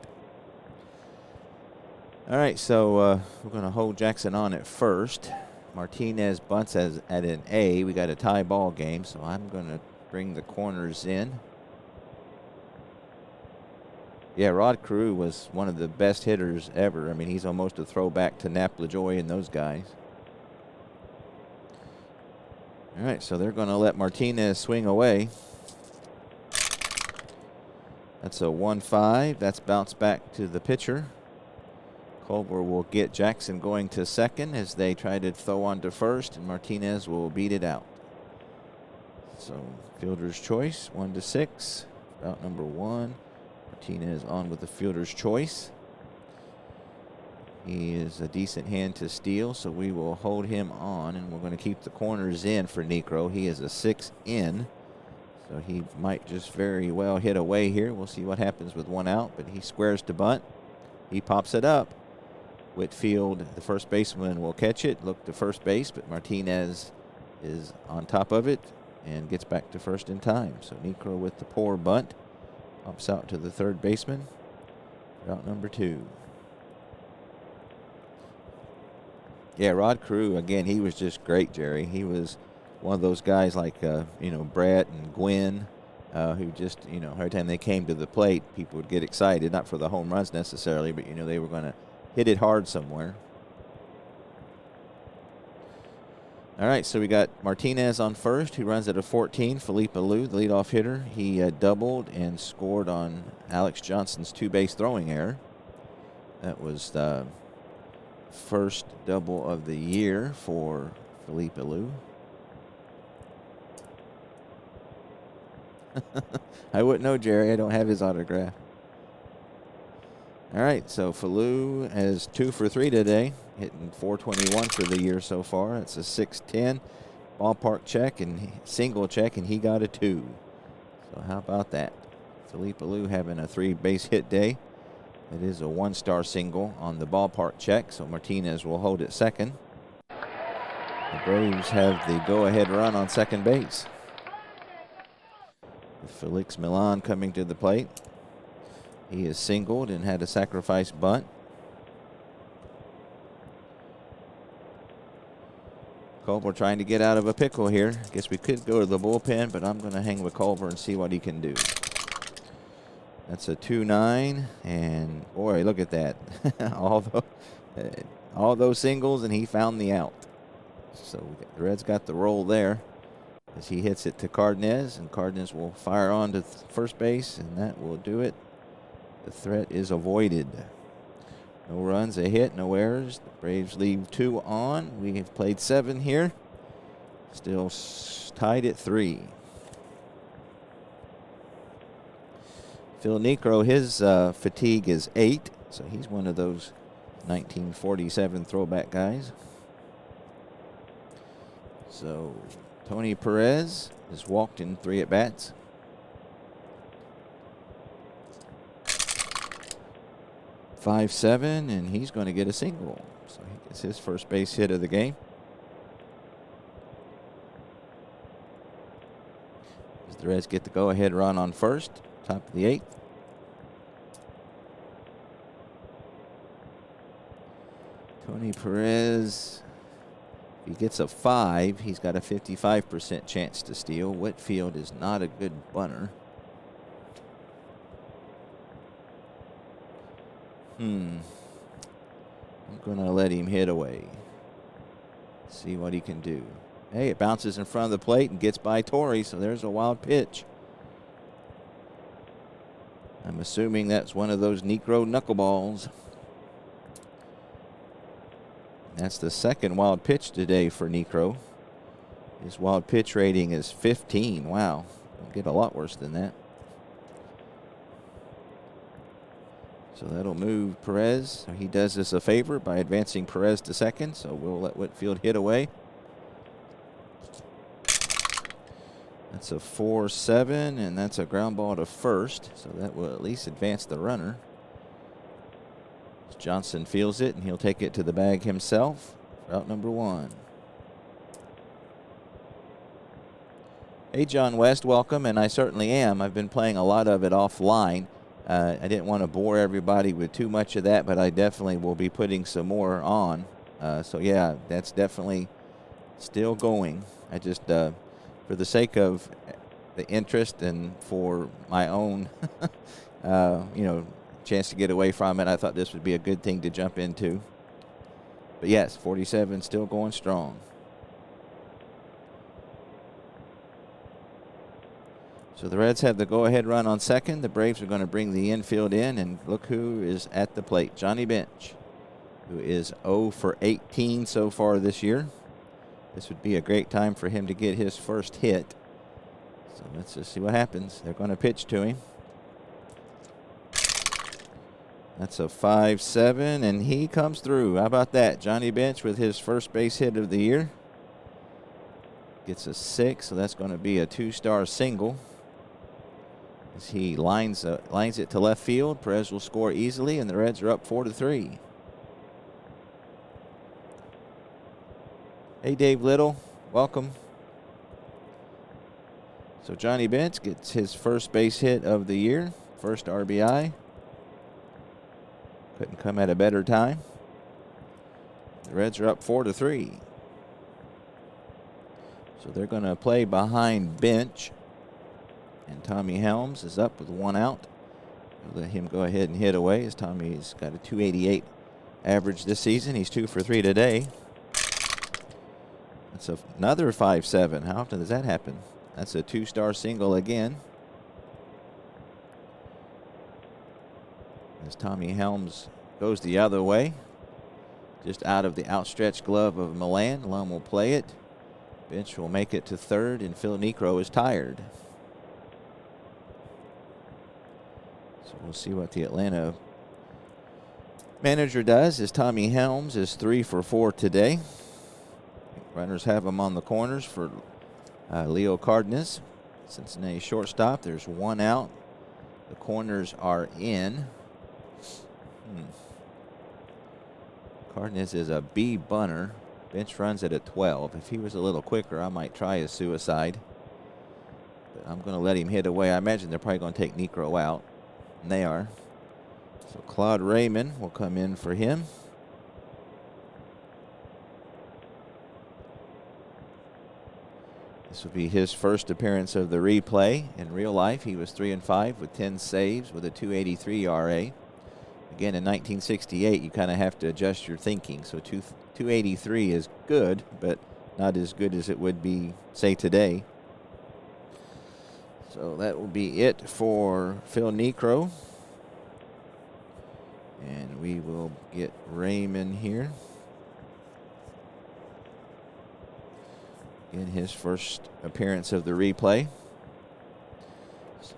All right, so we're going to hold Jackson on at first. Martinez bunts at an A. We got a tie ball game, so I'm going to bring the corners in. Yeah, Rod Carew was one of the best hitters ever. I mean, he's almost a throwback to Nap LaJoy and those guys. All right, so they're going to let Martinez swing away. That's a 1-5. That's bounced back to the pitcher. Culver will get Jackson going to second as they try to throw on to first, and Martinez will beat it out. So, fielder's choice, 1-6. Out number 1. Martinez on with the fielder's choice. He is a decent hand to steal, so we will hold him on, and we're going to keep the corners in for Niekro. He is a 6 in, so he might just very well hit away here. We'll see what happens with 1 out, but he squares to bunt. He pops it up. Whitfield, the first baseman, will catch it, look to first base, but Martinez is on top of it and gets back to first in time. So Niekro with the poor bunt. Pops out to the third baseman. Route number 2. Yeah, Rod Carew, again, he was just great, Jerry. He was one of those guys like, Brett and Gwynn, who just, every time they came to the plate, people would get excited, not for the home runs necessarily, but, they were going to hit it hard somewhere. All right, so we got Martinez on first, who runs at a 14. Felipe Alou, the leadoff hitter. He doubled and scored on Alex Johnson's 2-base throwing error. That was the first double of the year for Felipe Alou. I wouldn't know, Jerry. I don't have his autograph. All right, so Falou has 2 for 3 today, hitting .421 for the year so far. It's a 610 ballpark check and single check, and he got a 2. So how about that? Felipe Alou having a 3-base hit day. It is a 1-star single on the ballpark check, so Martinez will hold at second. The Braves have the go-ahead run on second base. Felix Milan coming to the plate. He is singled and had a sacrifice bunt. Culver trying to get out of a pickle here. Guess we could go to the bullpen, but I'm going to hang with Culver and see what he can do. That's a 2-9, and boy, look at that. all those singles, and he found the out. So the Reds got the roll there as he hits it to Cardenas, and Cardenas will fire on to first base, and that will do it. The threat is avoided. No runs, a hit, no errors. The Braves leave 2 on. We have played 7 here. Still tied at 3. Phil Necro, his fatigue is 8, so he's one of those 1947 throwback guys. So Tony Perez has walked in 3 at-bats. .57, and he's going to get a single. So he gets his first base hit of the game. As the Reds get the go-ahead run on first, top of the 8th. Tony Perez, if he gets a 5, he's got a 55% chance to steal. Whitfield is not a good bunter. I'm going to let him hit away. See what he can do. Hey, it bounces in front of the plate and gets by Torrey, so there's a wild pitch. I'm assuming that's one of those Necro knuckleballs. That's the second wild pitch today for Necro. His wild pitch rating is 15. Wow. Don't get a lot worse than that. So that'll move Perez. So he does us a favor by advancing Perez to second. So we'll let Whitfield hit away. That's a 4-7, and that's a ground ball to first. So that will at least advance the runner. Johnson feels it, and he'll take it to the bag himself. Route number 1. Hey, John West, welcome, and I certainly am. I've been playing a lot of it offline. I didn't want to bore everybody with too much of that, but I definitely will be putting some more on. So, yeah, that's definitely still going. I just, for the sake of the interest and for my own, chance to get away from it, I thought this would be a good thing to jump into. But, yes, 47 still going strong. So the Reds have the go-ahead run on second. The Braves are going to bring the infield in, and look who is at the plate. Johnny Bench, who is 0 for 18 so far this year. This would be a great time for him to get his first hit. So let's just see what happens. They're going to pitch to him. That's a 5-7, and he comes through. How about that? Johnny Bench with his first base hit of the year. Gets a 6, so that's going to be a 2-star single. As he lines it to left field, Perez will score easily, and the Reds are up 4-3. Hey, Dave Little, welcome. So Johnny Bench gets his first base hit of the year, first RBI. Couldn't come at a better time. The Reds are up 4-3. So they're going to play behind Bench. And Tommy Helms is up with 1 out. We'll let him go ahead and hit away, as Tommy's got a 288 average this season. He's 2 for 3 today. That's another 5-7. How often does that happen? That's a 2-star single again. As Tommy Helms goes the other way, just out of the outstretched glove of Milan. Lum will play it. Bench will make it to third, and Phil Necro is tired. So we'll see what the Atlanta manager does, as Tommy Helms is 3 for 4 today. Runners have him on the corners for Leo Cardenas, Cincinnati shortstop. There's 1 out. The corners are in. Cardenas is a B bunter. Bench runs it at 12. If he was a little quicker, I might try a suicide. But I'm going to let him hit away. I imagine they're probably going to take Necro out. And they are. So Claude Raymond will come in for him. This will be his first appearance of the replay. In real life, he was 3-5 with 10 saves with a 2.83 ERA. Again, in 1968, you kind of have to adjust your thinking. So 2.83 is good, but not as good as it would be, say, today. So that will be it for Phil Necro. And we will get Raymond here. In his first appearance of the replay. So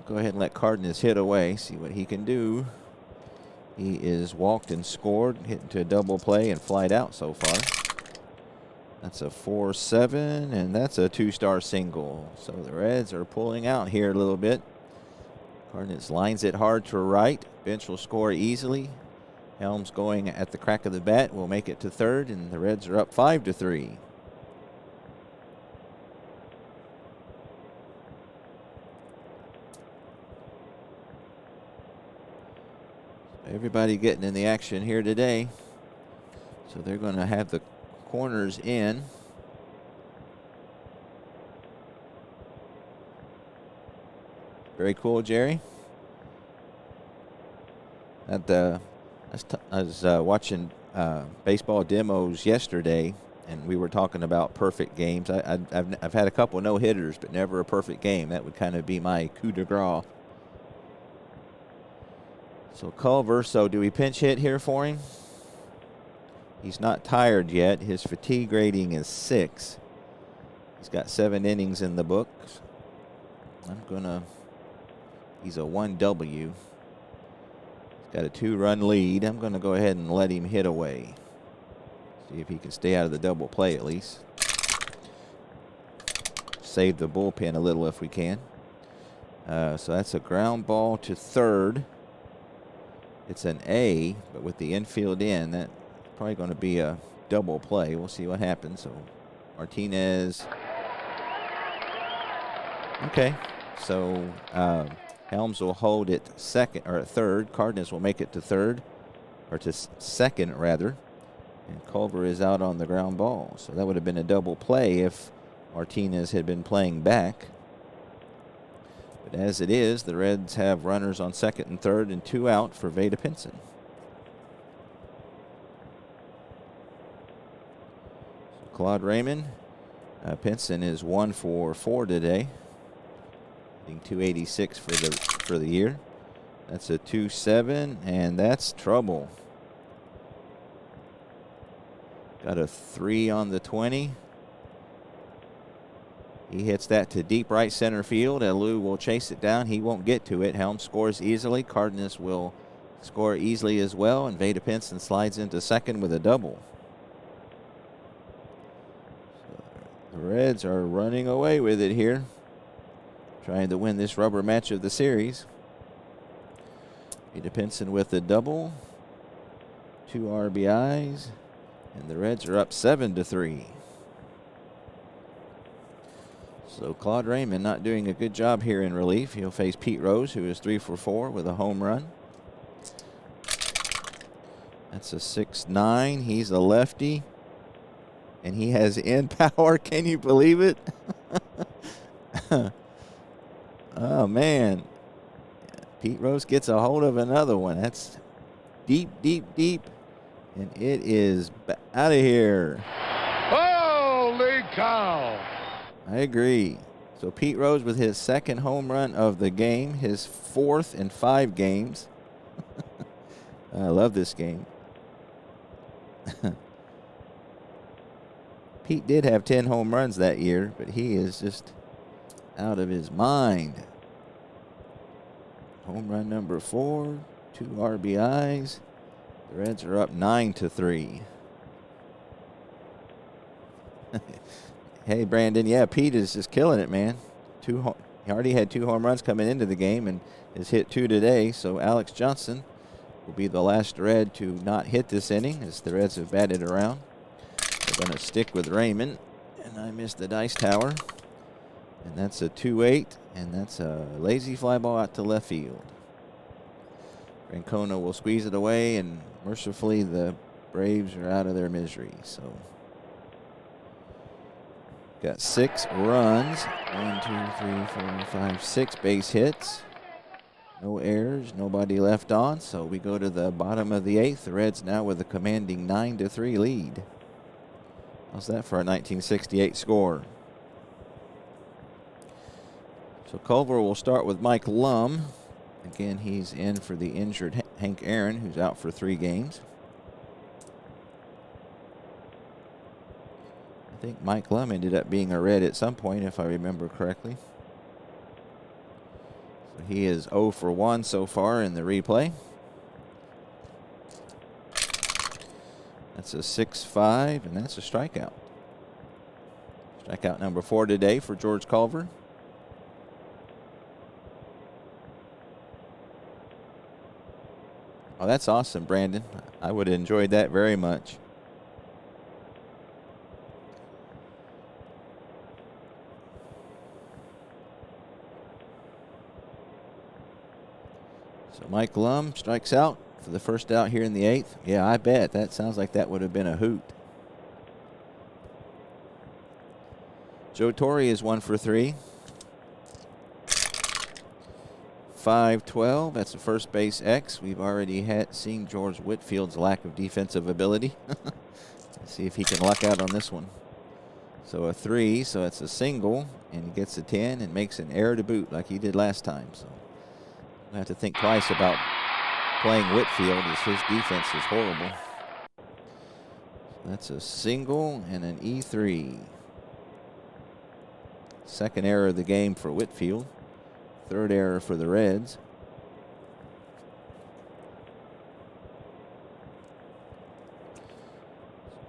Go ahead and let Cardenas hit away, see what he can do. He is walked and scored, hit into a double play and flied out so far. That's a 4-7, and that's a 2-star single. So the Reds are pulling out here a little bit. Cardenas lines it hard to right. Bench will score easily. Helms going at the crack of the bat will make it to third, and the Reds are up 5-3. Everybody getting in the action here today. So they're going to have the corners in. Very cool, Jerry. I was watching baseball demos yesterday, and we were talking about perfect games. I've had a couple no-hitters, but never a perfect game. That would kind of be my coup de grace. So Culver, do we pinch hit here for him? He's not tired yet. His fatigue rating is 6. He's got 7 innings in the books. He's a 1W. He's got a 2-run lead. I'm going to go ahead and let him hit away. See if he can stay out of the double play at least. Save the bullpen a little if we can. So that's a ground ball to third. It's an A, but with the infield in, that's probably going to be a double play. We'll see what happens. So Martinez. Okay. So Helms will hold it second or third. Cardenas will make it to third, or to second rather. And Culver is out on the ground ball. So that would have been a double play if Martinez had been playing back. But as it is, the Reds have runners on second and third and 2 out for Veda Pinson. So Claude Raymond. Pinson is 1 for 4 today. Hitting .286 for the year. That's a 2-7, and that's trouble. Got a 3 on the 20. He hits that to deep right center field. Alou will chase it down. He won't get to it. Helms scores easily. Cardenas will score easily as well. And Veda Pinson slides into second with a double. So the Reds are running away with it here, trying to win this rubber match of the series. Veda Pinson with a double. 2 RBIs. And the Reds are up 7-3. So Claude Raymond not doing a good job here in relief. He'll face Pete Rose, who is 3 for 4 with a home run. That's a 6-9. He's a lefty. And he has end power. Can you believe it? Oh, man. Pete Rose gets a hold of another one. That's deep, deep, deep. And it is out of here. Holy cow! I agree. So Pete Rose with his second home run of the game, his 4th in 5 games. I love this game. Pete did have 10 home runs that year, but he is just out of his mind. Home run number 4, 2 RBIs. The Reds are up 9-3. Hey, Brandon. Yeah, Pete is just killing it, man. He already had 2 home runs coming into the game and has hit 2 today. So Alex Johnson will be the last Red to not hit this inning as the Reds have batted around. They're going to stick with Raymond. And I missed the dice tower. And that's a 2-8. And that's a lazy fly ball out to left field. Francona will squeeze it away, and mercifully the Braves are out of their misery. So got 6 runs. 1, 2, 3, 4, 5, 6 base hits. No errors, nobody left on. So we go to the bottom of the 8th. The Reds now with a commanding 9-3 lead. How's that for a 1968 score? So Culver will start with Mike Lum. Again, he's in for the injured Hank Aaron, who's out for 3 games. I think Mike Lum ended up being a Red at some point, if I remember correctly. He is 0 for 1 so far in the replay. That's a 6-5, and that's a strikeout. Strikeout number 4 today for George Culver. Oh, that's awesome, Brandon. I would have enjoyed that very much. So Mike Lum strikes out for the first out here in the 8th. Yeah, I bet. That sounds like that would have been a hoot. Joe Torre is 1 for 3. 5-12. That's the first base X. We've already seen George Whitfield's lack of defensive ability. Let's see if he can luck out on this one. So a 3, so it's a single, and he gets a 10 and makes an error to boot like he did last time. So I have to think twice about playing Whitfield as his defense is horrible. So that's a single and an E3. Second error of the game for Whitfield. Third error for the Reds.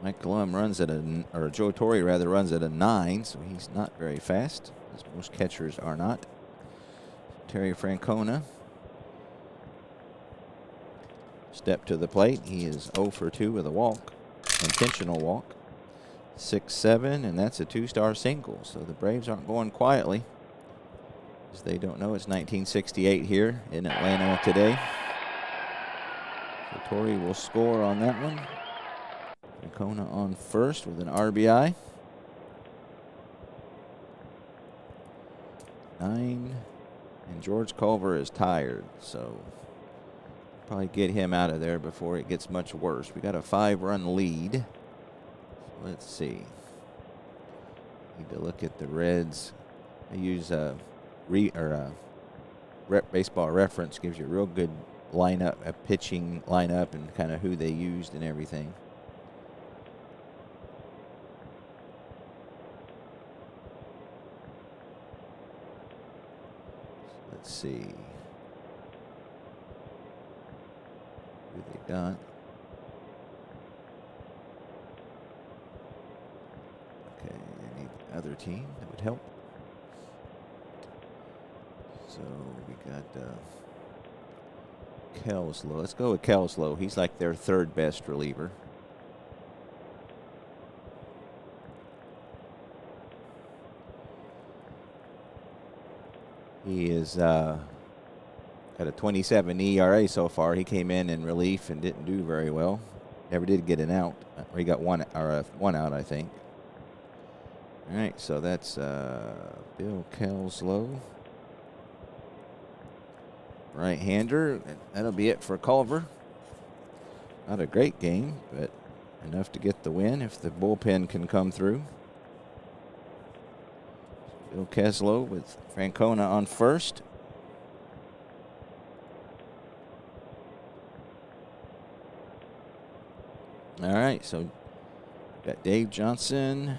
Mike Lum runs at or Joe Torre rather runs at a 9, so he's not very fast, as most catchers are not. Terry Francona. Step to the plate. He is 0 for 2 with a walk, intentional walk. 6-7, and that's a 2-star single. So the Braves aren't going quietly. As they don't know, it's 1968 here in Atlanta today. So Torre will score on that one. Francona on first with an RBI. 9, and George Culver is tired, so probably get him out of there before it gets much worse. We got a 5-run lead. So let's see. Need to look at the Reds. I use Baseball Reference, gives you a real good lineup, a pitching lineup, and kind of who they used and everything. Let's see who they got. Okay, I need the other team that would help. So we got Kelslow. Let's go with Kelslow. He's like their third best reliever. He is at a 27 ERA so far. He came in relief and didn't do very well. Never did get an out. Or he got one out, I think. All right, so that's Bill Kelslow. Right-hander. That'll be it for Culver. Not a great game, but enough to get the win if the bullpen can come through. Bill Kelslow with Francona on first. All right, so we've got Dave Johnson.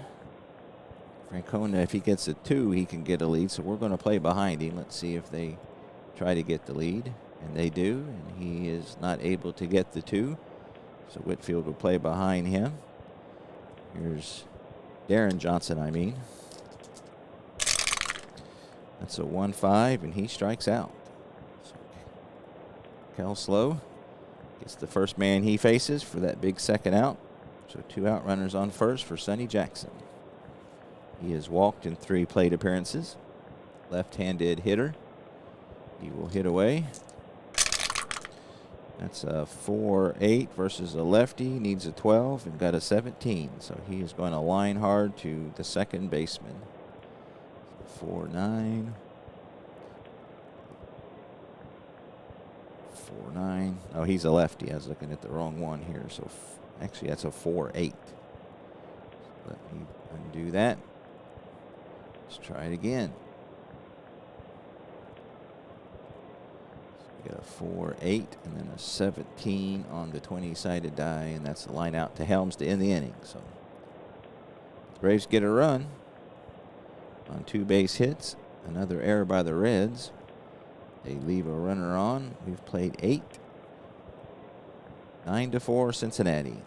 Francona, if he gets a 2, he can get a lead, so we're going to play behind him. Let's see if they try to get the lead, and they do, and he is not able to get the 2, so Whitfield will play behind him. Here's Darren Johnson, I mean. That's a 1-5, and he strikes out. So Kelslow gets the first man he faces for that big second out. So 2 out runners on first for Sonny Jackson. He has walked in 3 plate appearances. Left-handed hitter. He will hit away. That's a 4-8 versus a lefty. Needs a 12 and got a 17. So he is going to line hard to the second baseman. 4-9. 4-9. Oh, he's a lefty. I was looking at the wrong one here. So actually, that's a 4-8. Let me undo that. Let's try it again. So we got a 4-8 and then a 17 on the 20-sided die, and that's the line out to Helms to end the inning. So the Braves get a run on 2 base hits. Another error by the Reds. They leave a runner on. We've played 8. 9-4 Cincinnati.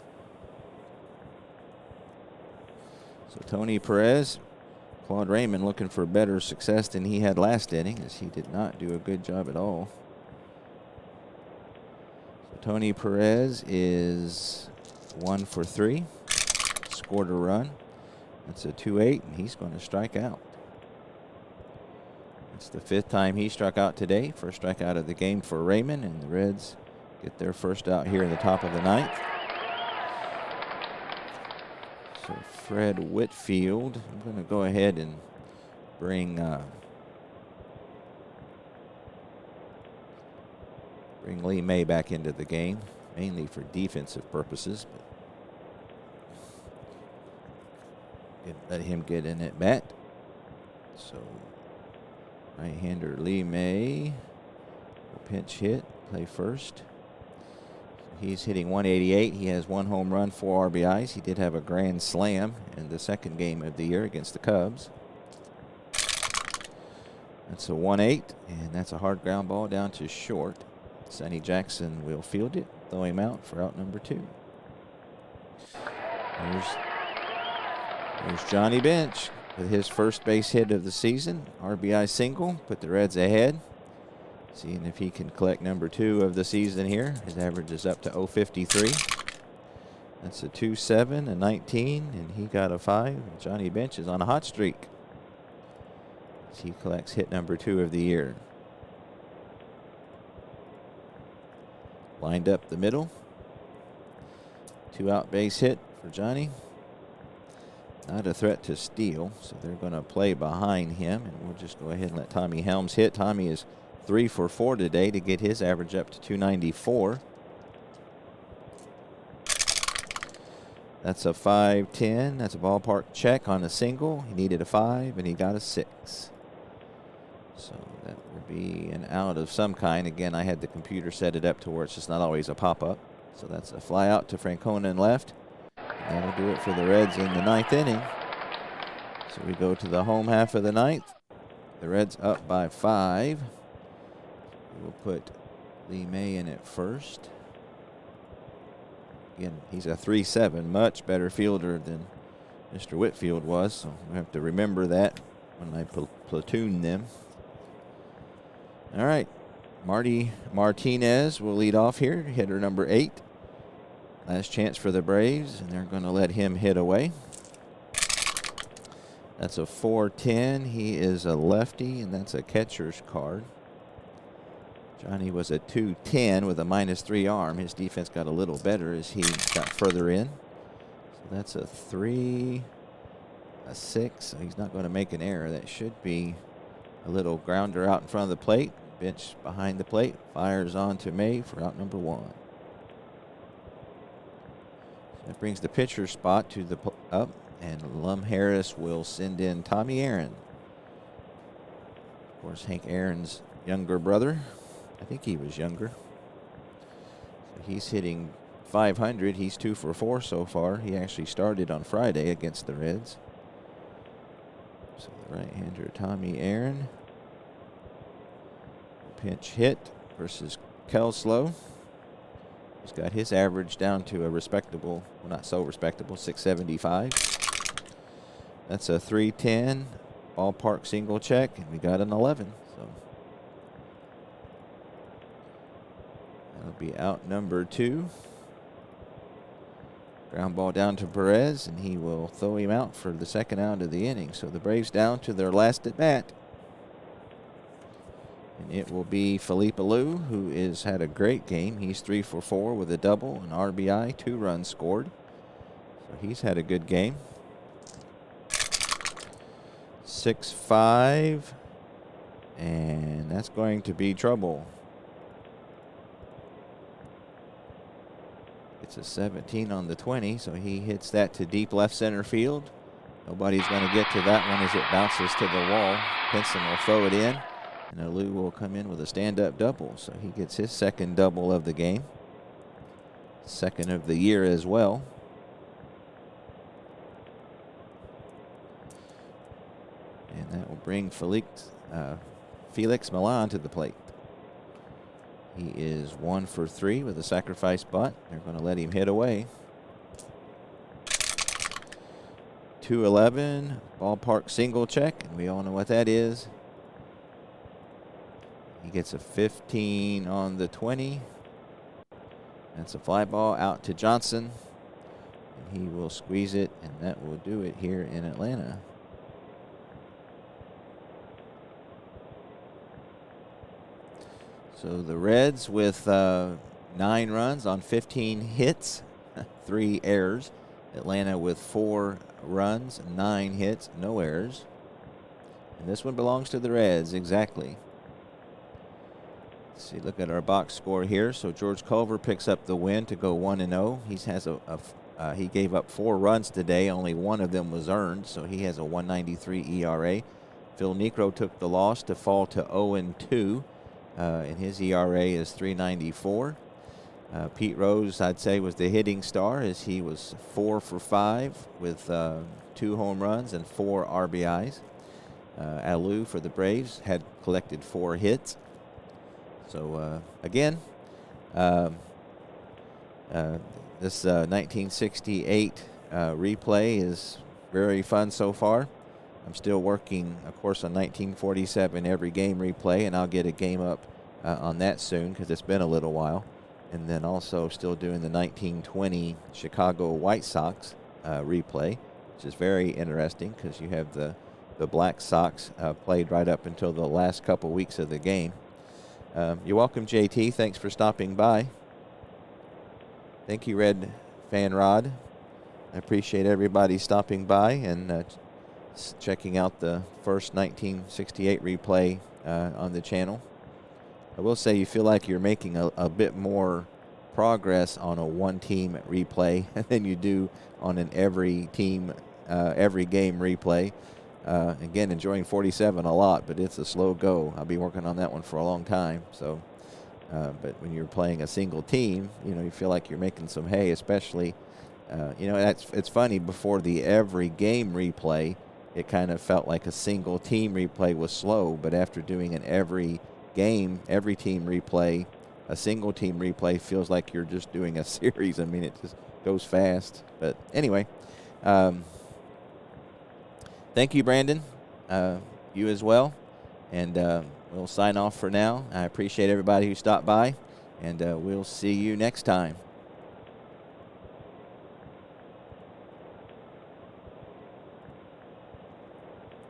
So Tony Perez, Claude Raymond looking for better success than he had last inning, as he did not do a good job at all. So Tony Perez is 1 for 3. Scored a run. That's a 2-8, and he's going to strike out. It's the 5th time he struck out today. First strikeout of the game for Raymond, and the Reds get their first out here in the top of the 9th. So Fred Whitfield, I'm going to go ahead and bring Lee May back into the game, mainly for defensive purposes. But let him get in at bat. So right-hander Lee May will pinch hit, play first. He's hitting 188. He has 1 home run, 4 RBIs. He did have a grand slam in the second game of the year against the Cubs. That's a 1-8, and that's a hard ground ball down to short. Sonny Jackson will field it, throw him out for out number 2. There's Johnny Bench with his first base hit of the season. RBI single, put the Reds ahead. Seeing if he can collect number 2 of the season here. His average is up to .053. That's a 2-7, a 19, and he got a 5. Johnny Bench is on a hot streak as he collects hit number 2 of the year. Lined up the middle. 2-out base hit for Johnny. Not a threat to steal, so they're going to play behind him, and we'll just go ahead and let Tommy Helms hit. Tommy is 3 for 4 today to get his average up to 294. That's a 5-10. That's a ballpark check on a single. He needed a 5, and he got a 6. So that will be an out of some kind. Again, I had the computer set it up to where it's just not always a pop-up. So that's a fly out to Francona and left. And that'll do it for the Reds in the 9th inning. So we go to the home half of the 9th. The Reds up by 5. We'll put Lee May in at first. Again, he's a 3-7, much better fielder than Mr. Whitfield was, so we have to remember that when I platoon them. All right, Marty Martinez will lead off here, hitter number 8. Last chance for the Braves, and they're going to let him hit away. That's a 4-10. He is a lefty, and that's a catcher's card. Johnny was a 2-10 with a -3 arm. His defense got a little better as he got further in. So that's a 3, a 6. So he's not going to make an error. That should be a little grounder out in front of the plate. Bench behind the plate. Fires on to May for out number 1. So that brings the pitcher spot to the up, and Lum Harris will send in Tommy Aaron. Of course, Hank Aaron's younger brother. I think he was younger. So he's hitting .500. He's 2 for 4 so far. He actually started on Friday against the Reds. So the right-hander Tommy Aaron. Pinch hit versus Kelslow. He's got his average down to a respectable, well, not so respectable, 675. That's a 3-10 ballpark single check, and we got an 11. So that'll be out number 2. Ground ball down to Perez, and he will throw him out for the second out of the inning. So the Braves down to their last at bat. And it will be Felipe Alou, who has had a great game. He's 3 for 4 with a double, an RBI, 2 runs scored. So he's had a good game. 6-5, and that's going to be trouble. It's a 17 on the 20, so he hits that to deep left center field. Nobody's going to get to that one as it bounces to the wall. Pinson will throw it in, and Alou will come in with a stand-up double. So he gets his second double of the game. Second of the year as well. And that will bring Felix Milan to the plate. He is 1 for 3 with a sacrifice bunt. They're going to let him hit away. 211, ballpark single check, and we all know what that is. He gets a 15 on the 20. That's a fly ball out to Johnson. And he will squeeze it, and that will do it here in Atlanta. So the Reds with 9 runs on 15 hits, 3 errors. Atlanta with 4 runs, 9 hits, no errors. And this one belongs to the Reds, exactly. Let's see, look at our box score here. So George Culver picks up the win to go 1-0. He gave up 4 runs today. Only 1 of them was earned, so he has a 1.93 ERA. Phil Niekro took the loss to fall to 0-2, and his ERA is 3.94. Pete Rose, I'd say, was the hitting star as he was 4 for 5 with 2 home runs and 4 RBIs. Alou for the Braves had collected 4 hits. So, again, this 1968 replay is very fun so far. I'm still working, of course, on 1947 every game replay, and I'll get a game up on that soon because it's been a little while. And then also still doing the 1920 Chicago White Sox replay, which is very interesting because you have the Black Sox played right up until the last couple weeks of the game. You're welcome, JT. Thanks for stopping by. Thank you, Red Fan Rod. I appreciate everybody stopping by and checking out the first 1968 replay on the channel. I will say you feel like you're making a bit more progress on a one-team replay than you do on an every game replay. Again, enjoying 47 a lot, but it's a slow go. I'll be working on that one for a long time. So, but when you're playing a single team, you feel like you're making some hay, especially, it's funny, before the every game replay, it kind of felt like a single team replay was slow, but after doing an every game, every team replay, a single team replay feels like you're just doing a series. I mean, it just goes fast. But anyway, thank you, Brandon. You as well. And we'll sign off for now. I appreciate everybody who stopped by, and we'll see you next time.